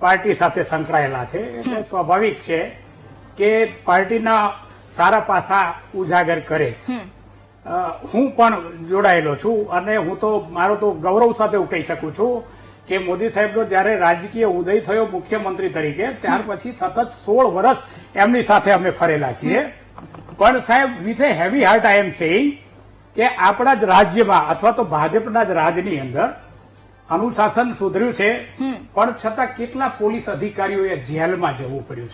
પાર્ટી સાથે સંકળાયેલા છે, એટલે સ્વાભાવિક છે કે પાર્ટીના સારા પાસા ઉજાગર કરે. હું પણ જોડાયેલો છું અને હું તો મારો તો ગૌરવ સાથે હું કહી શકું છું કે મોદી સાહેબનો જયારે રાજકીય ઉદય થયો મુખ્યમંત્રી તરીકે ત્યાર પછી સતત 16 વર્ષ એમની સાથે અમે ફરેલા છીએ. પણ સાહેબ with a heavy heart I am saying કે આપણા જ રાજ્યમાં અથવા તો ભાજપના જ રાજની અંદર અનુશાસન સુધર્યું છે, પણ છતાં કેટલા પોલીસ અધિકારીઓએ જેલમાં જવું પડ્યું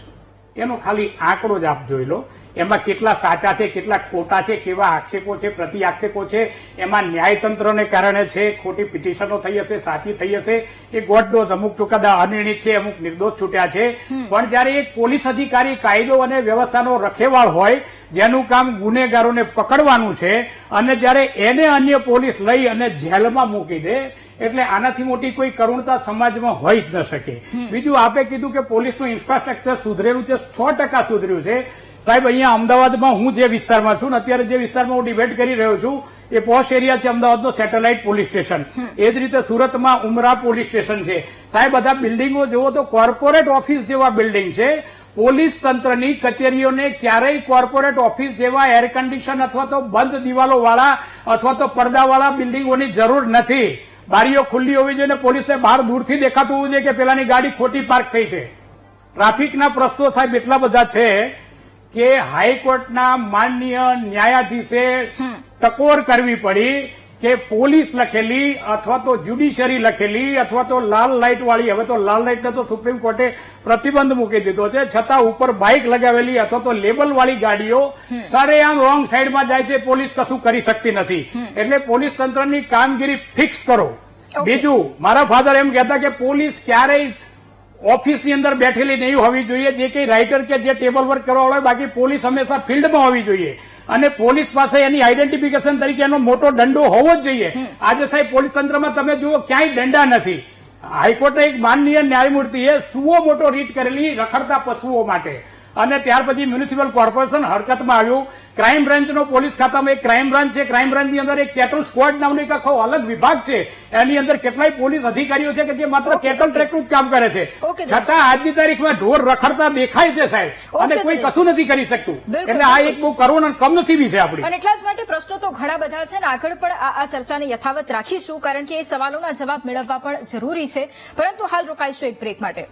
છે એનો ખાલી આંકડો જ આપ જોઈ લો. એમાં કેટલા સાચા છે, કેટલા ખોટા છે, કેવા આક્ષેપો છે, પ્રતિ આક્ષેપો છે, એમાં ન્યાયતંત્રને કારણે છે, ખોટી પિટિશનો થઈ હશે, સાચી થઈ હશે, એ ગોડડોઝ, અમુક ચુકાદા અનિર્ણિત છે, અમુક નિર્દોષ છૂટ્યા છે. પણ જયારે એક પોલીસ અધિકારી કાયદો અને વ્યવસ્થાનો રખેવાળ હોય, જેનું કામ ગુનેગારોને પકડવાનું છે, અને જયારે એને અન્ય પોલીસ લઈ અને જેલમાં મૂકી દે, એટલે આનાથી મોટી કોઈ કરુણતા સમાજમાં હોઈ જ ન શકે. બીજું આપે કીધું કે પોલીસનું ઇન્ફ્રાસ્ટ્રક્ચર સુધરેલું છે, 100% સુધર્યું છે. સાહેબ અહીંયા અમદાવાદમાં હું જે વિસ્તારમાં છું, અત્યારે જે વિસ્તારમાં હું ડિબેટ કરી રહ્યો છું, એ પોશ એરિયા છે અમદાવાદનો સેટેલાઇટ પોલીસ સ્ટેશન. એ જ રીતે સુરતમાં ઉમરા પોલીસ સ્ટેશન છે. સાહેબ બધા બિલ્ડિંગો જુઓ તો કોર્પોરેટ ઓફિસ જેવા બિલ્ડિંગ છે. પોલીસ તંત્રની કચેરીઓને ક્યારેય કોર્પોરેટ ઓફિસ જેવા એર કન્ડિશન અથવા તો બંધ દિવાલો વાળા અથવા તો પડદાવાળા બિલ્ડિંગોની જરૂર નથી. બારીઓ ખુલ્લી હોવી જોઈએ, પોલીસને બહાર દૂરથી દેખાતું હોવું જોઈએ કે પેલાની ગાડી ખોટી પાર્ક થઈ છે. ટ્રાફિકના પ્રશ્નો સાહેબ એટલા બધા છે કે હાઈકોર્ટના માનનીય ન્યાયાધીશે ટકોર કરવી પડી કે પોલીસ લખેલી અથવા તો જ્યુડિશિયરી લખેલી અથવા તો લાલ લાઇટ વાળી, હવે તો લાલ લાઇટને તો સુપ્રીમ કોર્ટે પ્રતિબંધ મૂકી દીધો છે, છતાં ઉપર બાઇક લગાવેલી અથવા તો લેબલ વાળી ગાડીઓ સરેઆમ રોંગ સાઈડમાં જાય છે, પોલીસ કશું કરી શકતી નથી. એટલે પોલીસ તંત્રની કામગીરી ફિક્સ કરો. બીજું, મારા ફાધર એમ કહેતા કે પોલીસ ક્યારેય ઓફિસની અંદર બેઠેલી નહીં હોવી જોઈએ, જે કઈ રાઇટર કે જે ટેબલ વર્ક કરવા હોય, બાકી પોલીસ હંમેશા ફિલ્ડમાં હોવી જોઈએ. અને પોલીસ પાસે એની આઈડેન્ટિફિકેશન તરીકે એનો મોટો દંડો હોવો જ જોઈએ. આજે સાહેબ પોલીસ તંત્રમાં તમે જુઓ ક્યાંય દંડા નથી. હાઈકોર્ટે એક માનનીય ન્યાયમૂર્તિએ સુઓ મોટો રીટ કરેલી રખડતા પશુઓ માટે, અને ત્યાર પછી મ્યુનિસિપલ કોર્પોરેશન હરકતમાં આવ્યું. ક્રાઇમ બ્રાન્ચનો પોલીસ ખાતામાં એક ક્રાઇમ બ્રાન્ચ છે, ક્રાઇમ બ્રાન્ચની અંદર એક કેટલ સ્ક્વોડ નામનો એક આખો અલગ વિભાગ છે. એની અંદર કેટલાય પોલીસ અધિકારીઓ છે કે જે માત્ર કેટલ ટ્રેકનું જ કામ કરે છે, છતાં આજની તારીખમાં ઢોર રખડતા દેખાય છે સાહેબ, અને કોઈ કશું નથી કરી શકતું. એટલે આ એક બહુ કરુણ અને કમનસીબી છે આપણી. અને એટલા જ માટે પ્રશ્નો તો ઘણા બધા છે ને આગળ પણ આ ચર્ચાને યથાવત રાખીશું, કારણ કે એ સવાલોના જવાબ મેળવવા પણ જરૂરી છે. પરંતુ હાલ રોકાઈશું એક બ્રેક માટે.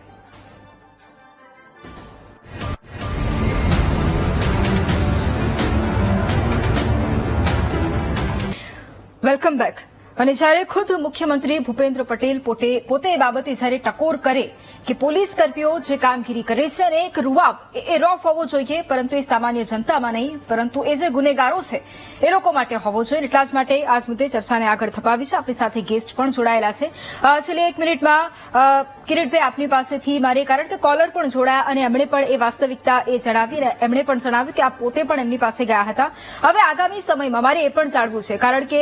Welcome back. અને જ્યારે ખુદ મુખ્યમંત્રી ભૂપેન્દ્ર પટેલ પોતે એ બાબતે જ્યારે ટકોર કરે કે પોલીસ કર્મીઓ જે કામગીરી કરે છે અને એક રૂવાબ એ રોફ હોવો જોઈએ, પરંતુ એ સામાન્ય જનતામાં નહીં, પરંતુ એ જે ગુનેગારો છે એ લોકો માટે હોવો જોઈએ. એટલા જ માટે આજ મુદ્દે ચર્ચાને આગળ ધપાવી છે. આપણી સાથે ગેસ્ટ પણ જોડાયેલા છે. છેલ્લે 1 મિનિટમાં કિરીટભાઈ આપની પાસેથી મારે, કારણ કે કોલર પણ જોડાયા અને એમણે પણ એ વાસ્તવિકતા એ જણાવી, એમણે પણ જણાવ્યું કે આપ પોતે પણ એમની પાસે ગયા હતા. હવે આગામી સમયમાં મારે એ પણ જાણવું છે, કારણ કે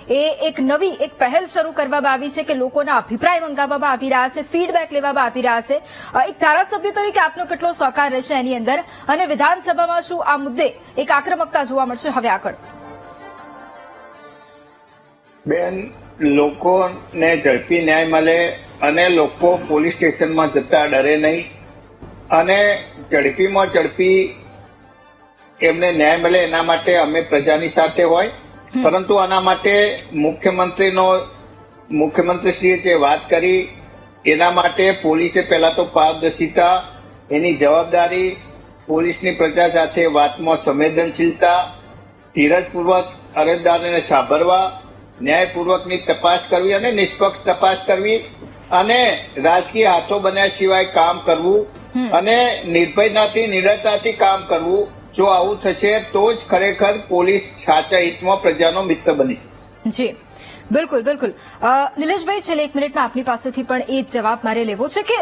એ એક નવી એક પહેલ શરૂ કરવામાં આવી છે કે લોકોના અભિપ્રાય મંગાવવામાં આવી રહ્યા છે, ફીડબેક લેવામાં આવી રહ્યા છે. એક ધારાસભ્ય તરીકે આપનો કેટલો સહકાર રહેશે એની અંદર, અને વિધાનસભામાં શું આ મુદ્દે એક આક્રમકતા જોવા મળશે હવે આગળ? બેન, લોકોને ઝડપી ન્યાય મળે અને લોકો પોલીસ સ્ટેશનમાં જતા ડરે નહીં, અને ઝડપીમાં ઝડપી એમને ન્યાય મળે એના માટે અમે પ્રજાની સાથે હોય. પરંતુ આના માટે મુખ્યમંત્રીશ્રીએ જે વાત કરી એના માટે પોલીસે પહેલા તો પારદર્શિતા, એની જવાબદારી, પોલીસની પ્રજા સાથે વાતમાં સંવેદનશીલતા, ધીરજપૂર્વક અરજદારોને સાંભળવા, ન્યાયપૂર્વકની તપાસ કરવી અને નિષ્પક્ષ તપાસ કરવી, અને રાજકીય હાથો બન્યા સિવાય કામ કરવું, અને નિર્ભયતાથી નિડરતાથી કામ કરવું. જો આવું થશે તો જ ખરેખર પોલીસ સાચા હિતમાં પ્રજાનો મિત્ર બની. જી બિલકુલ બિલકુલ. નિલેશભાઈ, છેલ્લે 1 મિનિટમાં આપની પાસેથી પણ એ જવાબ મારે લેવો છે કે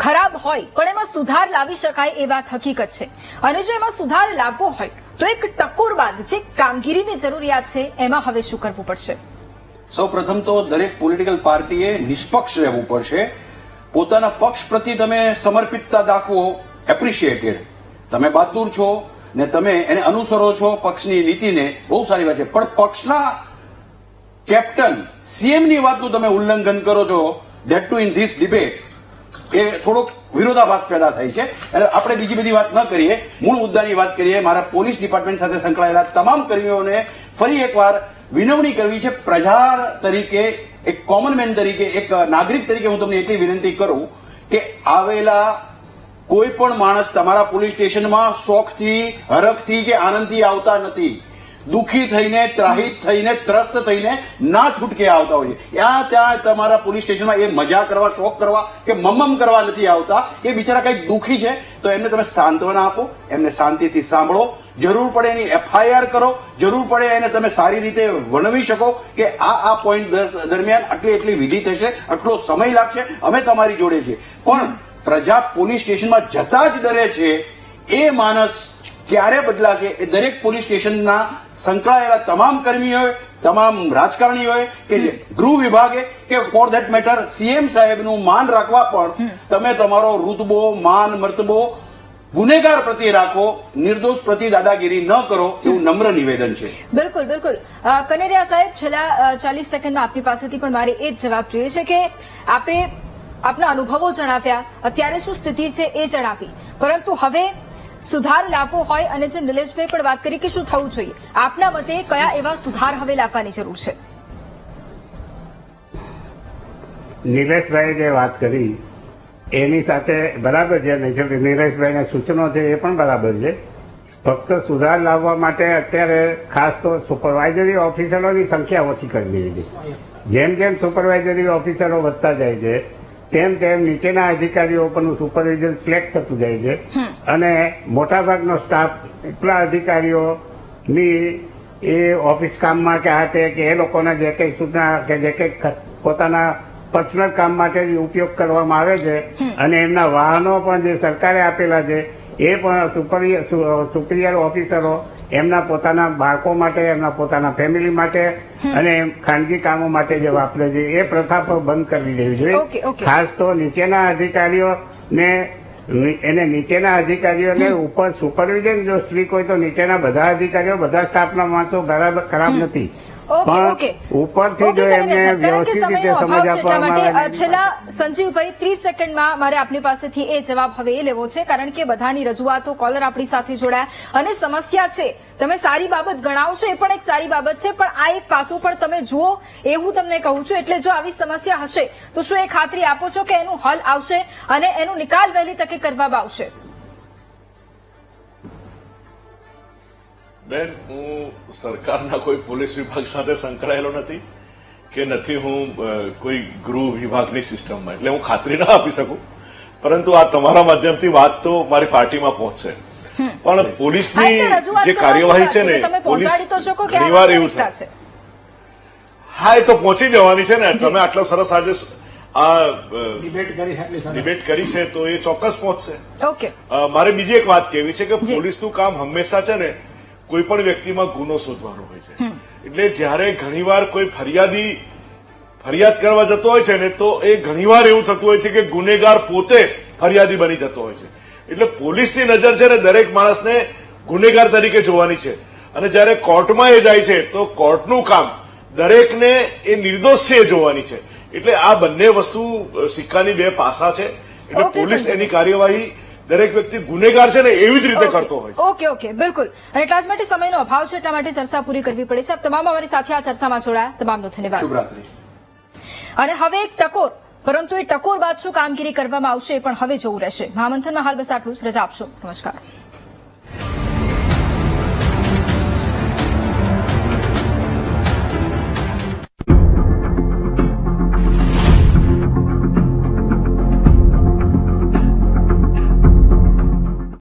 ખરાબ હોય પણ એમાં સુધાર લાવી શકાય એ વાત હકીકત છે, અને જો એમાં સુધાર લાવવો હોય તો એક ટકોર બાદ જે કામગીરીની જરૂરિયાત છે એમાં હવે શું કરવું પડશે? સૌ પ્રથમ તો દરેક પોલિટિકલ પાર્ટીએ નિષ્પક્ષ રહેવું પડશે. પોતાના પક્ષ પ્રતિ તમે સમર્પિતતા દાખવો એપ્રિશિએટેડ. તમે બહાદુર છો ને તમે એને અનુસરો છો પક્ષની નીતિને, બહુ સારી વાત છે, પણ પક્ષના કેપ્ટન સીએમ ની વાતનું તમે ઉલ્લંઘન કરો છો, that to in this debate, એ થોડોક વિરોધાભાસ પેદા થાય છે. એટલે આપણે બીજી બધી વાત ન કરીએ, મૂળ મુદ્દાની વાત કરીએ. મારા પોલીસ ડિપાર્ટમેન્ટ સાથે સંકળાયેલા તમામ કર્મીઓને ફરી એકવાર વિનવણી કરવી છે. પ્રજા તરીકે, એક કોમન મેન તરીકે, એક નાગરિક તરીકે હું તમને એટલી વિનંતી કરું કે આવેલા કોઈ પણ માણસ તમારા પોલીસ સ્ટેશનમાં શોખથી, હરખથી કે આનંદથી આવતા નથી. દુઃખી થઈને, ત્રાહિત થઈને, ત્રસ્ત થઈને ના છૂટકે આવતા હોય છે. ત્યાં તમારા પોલીસ સ્ટેશનમાં એ મજા કરવા, શોખ કરવા કે મમ્મમ કરવા નથી આવતા. એ બિચારા કંઈક દુઃખી છે તો એમને તમે સાંત્વના આપો, એમને શાંતિથી સાંભળો, જરૂર પડે એની એફઆઈઆર કરો, જરૂર પડે એને તમે સારી રીતે વર્ણવી શકો કે આ પોઈન્ટ દરમિયાન એટલી વિધિ થશે, આટલો સમય લાગશે, અમે તમારી જોડે છીએ. પણ પ્રજા પોલીસ સ્ટેશનમાં જતા જ ડરે છે, એ માનસ ક્યારે બદલાશે? એ દરેક પોલીસ સ્ટેશનના સંકળાયેલા તમામ કર્મીઓ, તમામ રાજકારણીઓએ કે ગૃહ વિભાગે કે ફોર ધેટ મેટર સીએમ સાહેબનું માન રાખવા પણ તમે તમારો રૂતબો, માન, મર્તબો ગુનેગાર પ્રત્યે રાખો, નિર્દોષ પ્રત્યે દાદાગીરી ન કરો, એવું નમ્ર નિવેદન છે. બિલકુલ બિલકુલ. કનેરિયા સાહેબ, છેલ્લા 40 સેકન્ડમાં આપની પાસેથી પણ મારે એ જ જવાબ જોઈએ છે કે આપે આપના અનુભવો જણાવ્યા, અત્યારે શું સ્થિતિ છે એ જણાવી, પરંતુ હવે સુધાર લાવવો હોય અને જે નિલેશભાઈ પણ વાત કરી કે શું થવું જોઈએ, આપના મતે કયા એવા સુધાર હવે લાવવાની જરૂર છે? નિલેશભાઈ જે વાત કરી એની સાથે બરાબર છે. નિલેશભાઈના સૂચનો છે એ પણ બરાબર છે. ફક્ત સુધાર લાવવા માટે અત્યારે ખાસ તો સુપરવાઇઝરી ઓફિસરોની સંખ્યા ઓછી કરી દેવી છે. જેમ જેમ સુપરવાઇઝરી ઓફિસરો વધતા જાય છે તેમ તેમ નીચેના અધિકારીઓ પરનું સુપરવિઝન સિલેક્ટ થતું જાય છે અને મોટાભાગનો સ્ટાફ એટલા અધિકારીઓની એ ઓફિસ કામમાં કે આ તે કે એ લોકોના જે કંઈ સૂચના કે જે કંઈ પોતાના પર્સનલ કામ માટે જ ઉપયોગ કરવામાં આવે છે અને એમના વાહનો પણ જે સરકારે આપેલા છે એ પણ સુપિરિયર ઓફિસરો એમના પોતાના બાળકો માટે, એમના પોતાના ફેમિલી માટે અને ખાનગી કામો માટે જે વાપરે છે એ પ્રથા પર બંધ કરી દેવી જોઈએ. ખાસ તો નીચેના અધિકારીઓને ઉપર સુપરવિઝન જો સ્ટ્રીક હોય તો નીચેના બધા અધિકારીઓ, બધા સ્ટાફના માણસો ખરાબ નથી, પણ ઉપરથી જો એમને વ્યવસ્થિત રીતે સમજ આપવામાં આવે. છેલ્લા સંજીવભાઈ 30 સેકન્ડમાં મારે આપની પાસેથી એ જવાબ હવે એ લેવો છે, કારણ કે બધાની રજૂઆતો, કોલર આપણી સાથે જોડાયા અને સમસ્યા છે. તમે સારી બાબત ગણાવશો એ પણ એક સારી બાબત છે, પણ આ એક પાસું પણ તમે જુઓ એ હું તમને કહું છું. એટલે જો આવી સમસ્યા હશે તો શું એ ખાતરી આપો છો કે એનું હલ આવશે અને એનો નિકાલ વહેલી તકે કરવામાં આવશે? બેન, હું સરકારના કોઈ પોલીસ વિભાગ સાથે સંકળાયેલો નથી કે નથી હું કોઈ ગૃહ વિભાગની સિસ્ટમમાં, એટલે હું ખાતરી ના આપી શકું. પરંતુ આ તમારા માધ્યમથી વાત તો મારી પાર્ટીમાં પહોંચશે. પણ પોલીસની જે કાર્યવાહી છે ને, પોલીસ ઘણીવાર એવું થાય. હા, એ તો પહોંચી જવાની છે ને. તમે આટલો સરસ આજે આ ડિબેટ કરી છે તો એ ચોક્કસ પહોંચશે. મારે બીજી એક વાત કહેવી છે કે પોલીસનું કામ હંમેશા છે ને કોઈ પણ વ્યક્તિમાં ગુનો શોધવાનો હોય છે. એટલે જયારે ઘણીવાર કોઈ ફરિયાદ કરવા જતો હોય છે ને તો એ ઘણીવાર એવું થતું હોય છે કે ગુનેગાર પોતે ફરિયાદી બની જતો હોય છે. એટલે પોલીસની નજર છે ને દરેક માણસને ગુનેગાર તરીકે જોવાની છે અને જયારે કોર્ટમાં એ જાય છે તો કોર્ટનું કામ દરેકને એ નિર્દોષ છે એ જોવાની છે. એટલે આ બંને વસ્તુ સિક્કાની બે પાસા છે. એટલે પોલીસ એની કાર્યવાહી દરેક વ્યક્તિ ગુનેગાર છે ને એવી જ રીતે કરતો હોય છે. ઓકે, બિલકુલ. અને એટલા જ માટે સમયનો અભાવ છે, એટલા માટે ચર્ચા પૂરી કરવી પડે છે. આપ તમામ અમારી સાથે આ ચર્ચામાં જોડાયા, તમામનો ધન્યવાદ. શુભરાત્રી. અને હવે એક ટકોર, પરંતુ એ ટકોર બાદ શું કામગીરી કરવામાં આવશે એ પણ હવે જોવું રહેશે. મહામંથનમાં હાલ બસ આટલું જ. રજા આપશો. નમસ્કાર.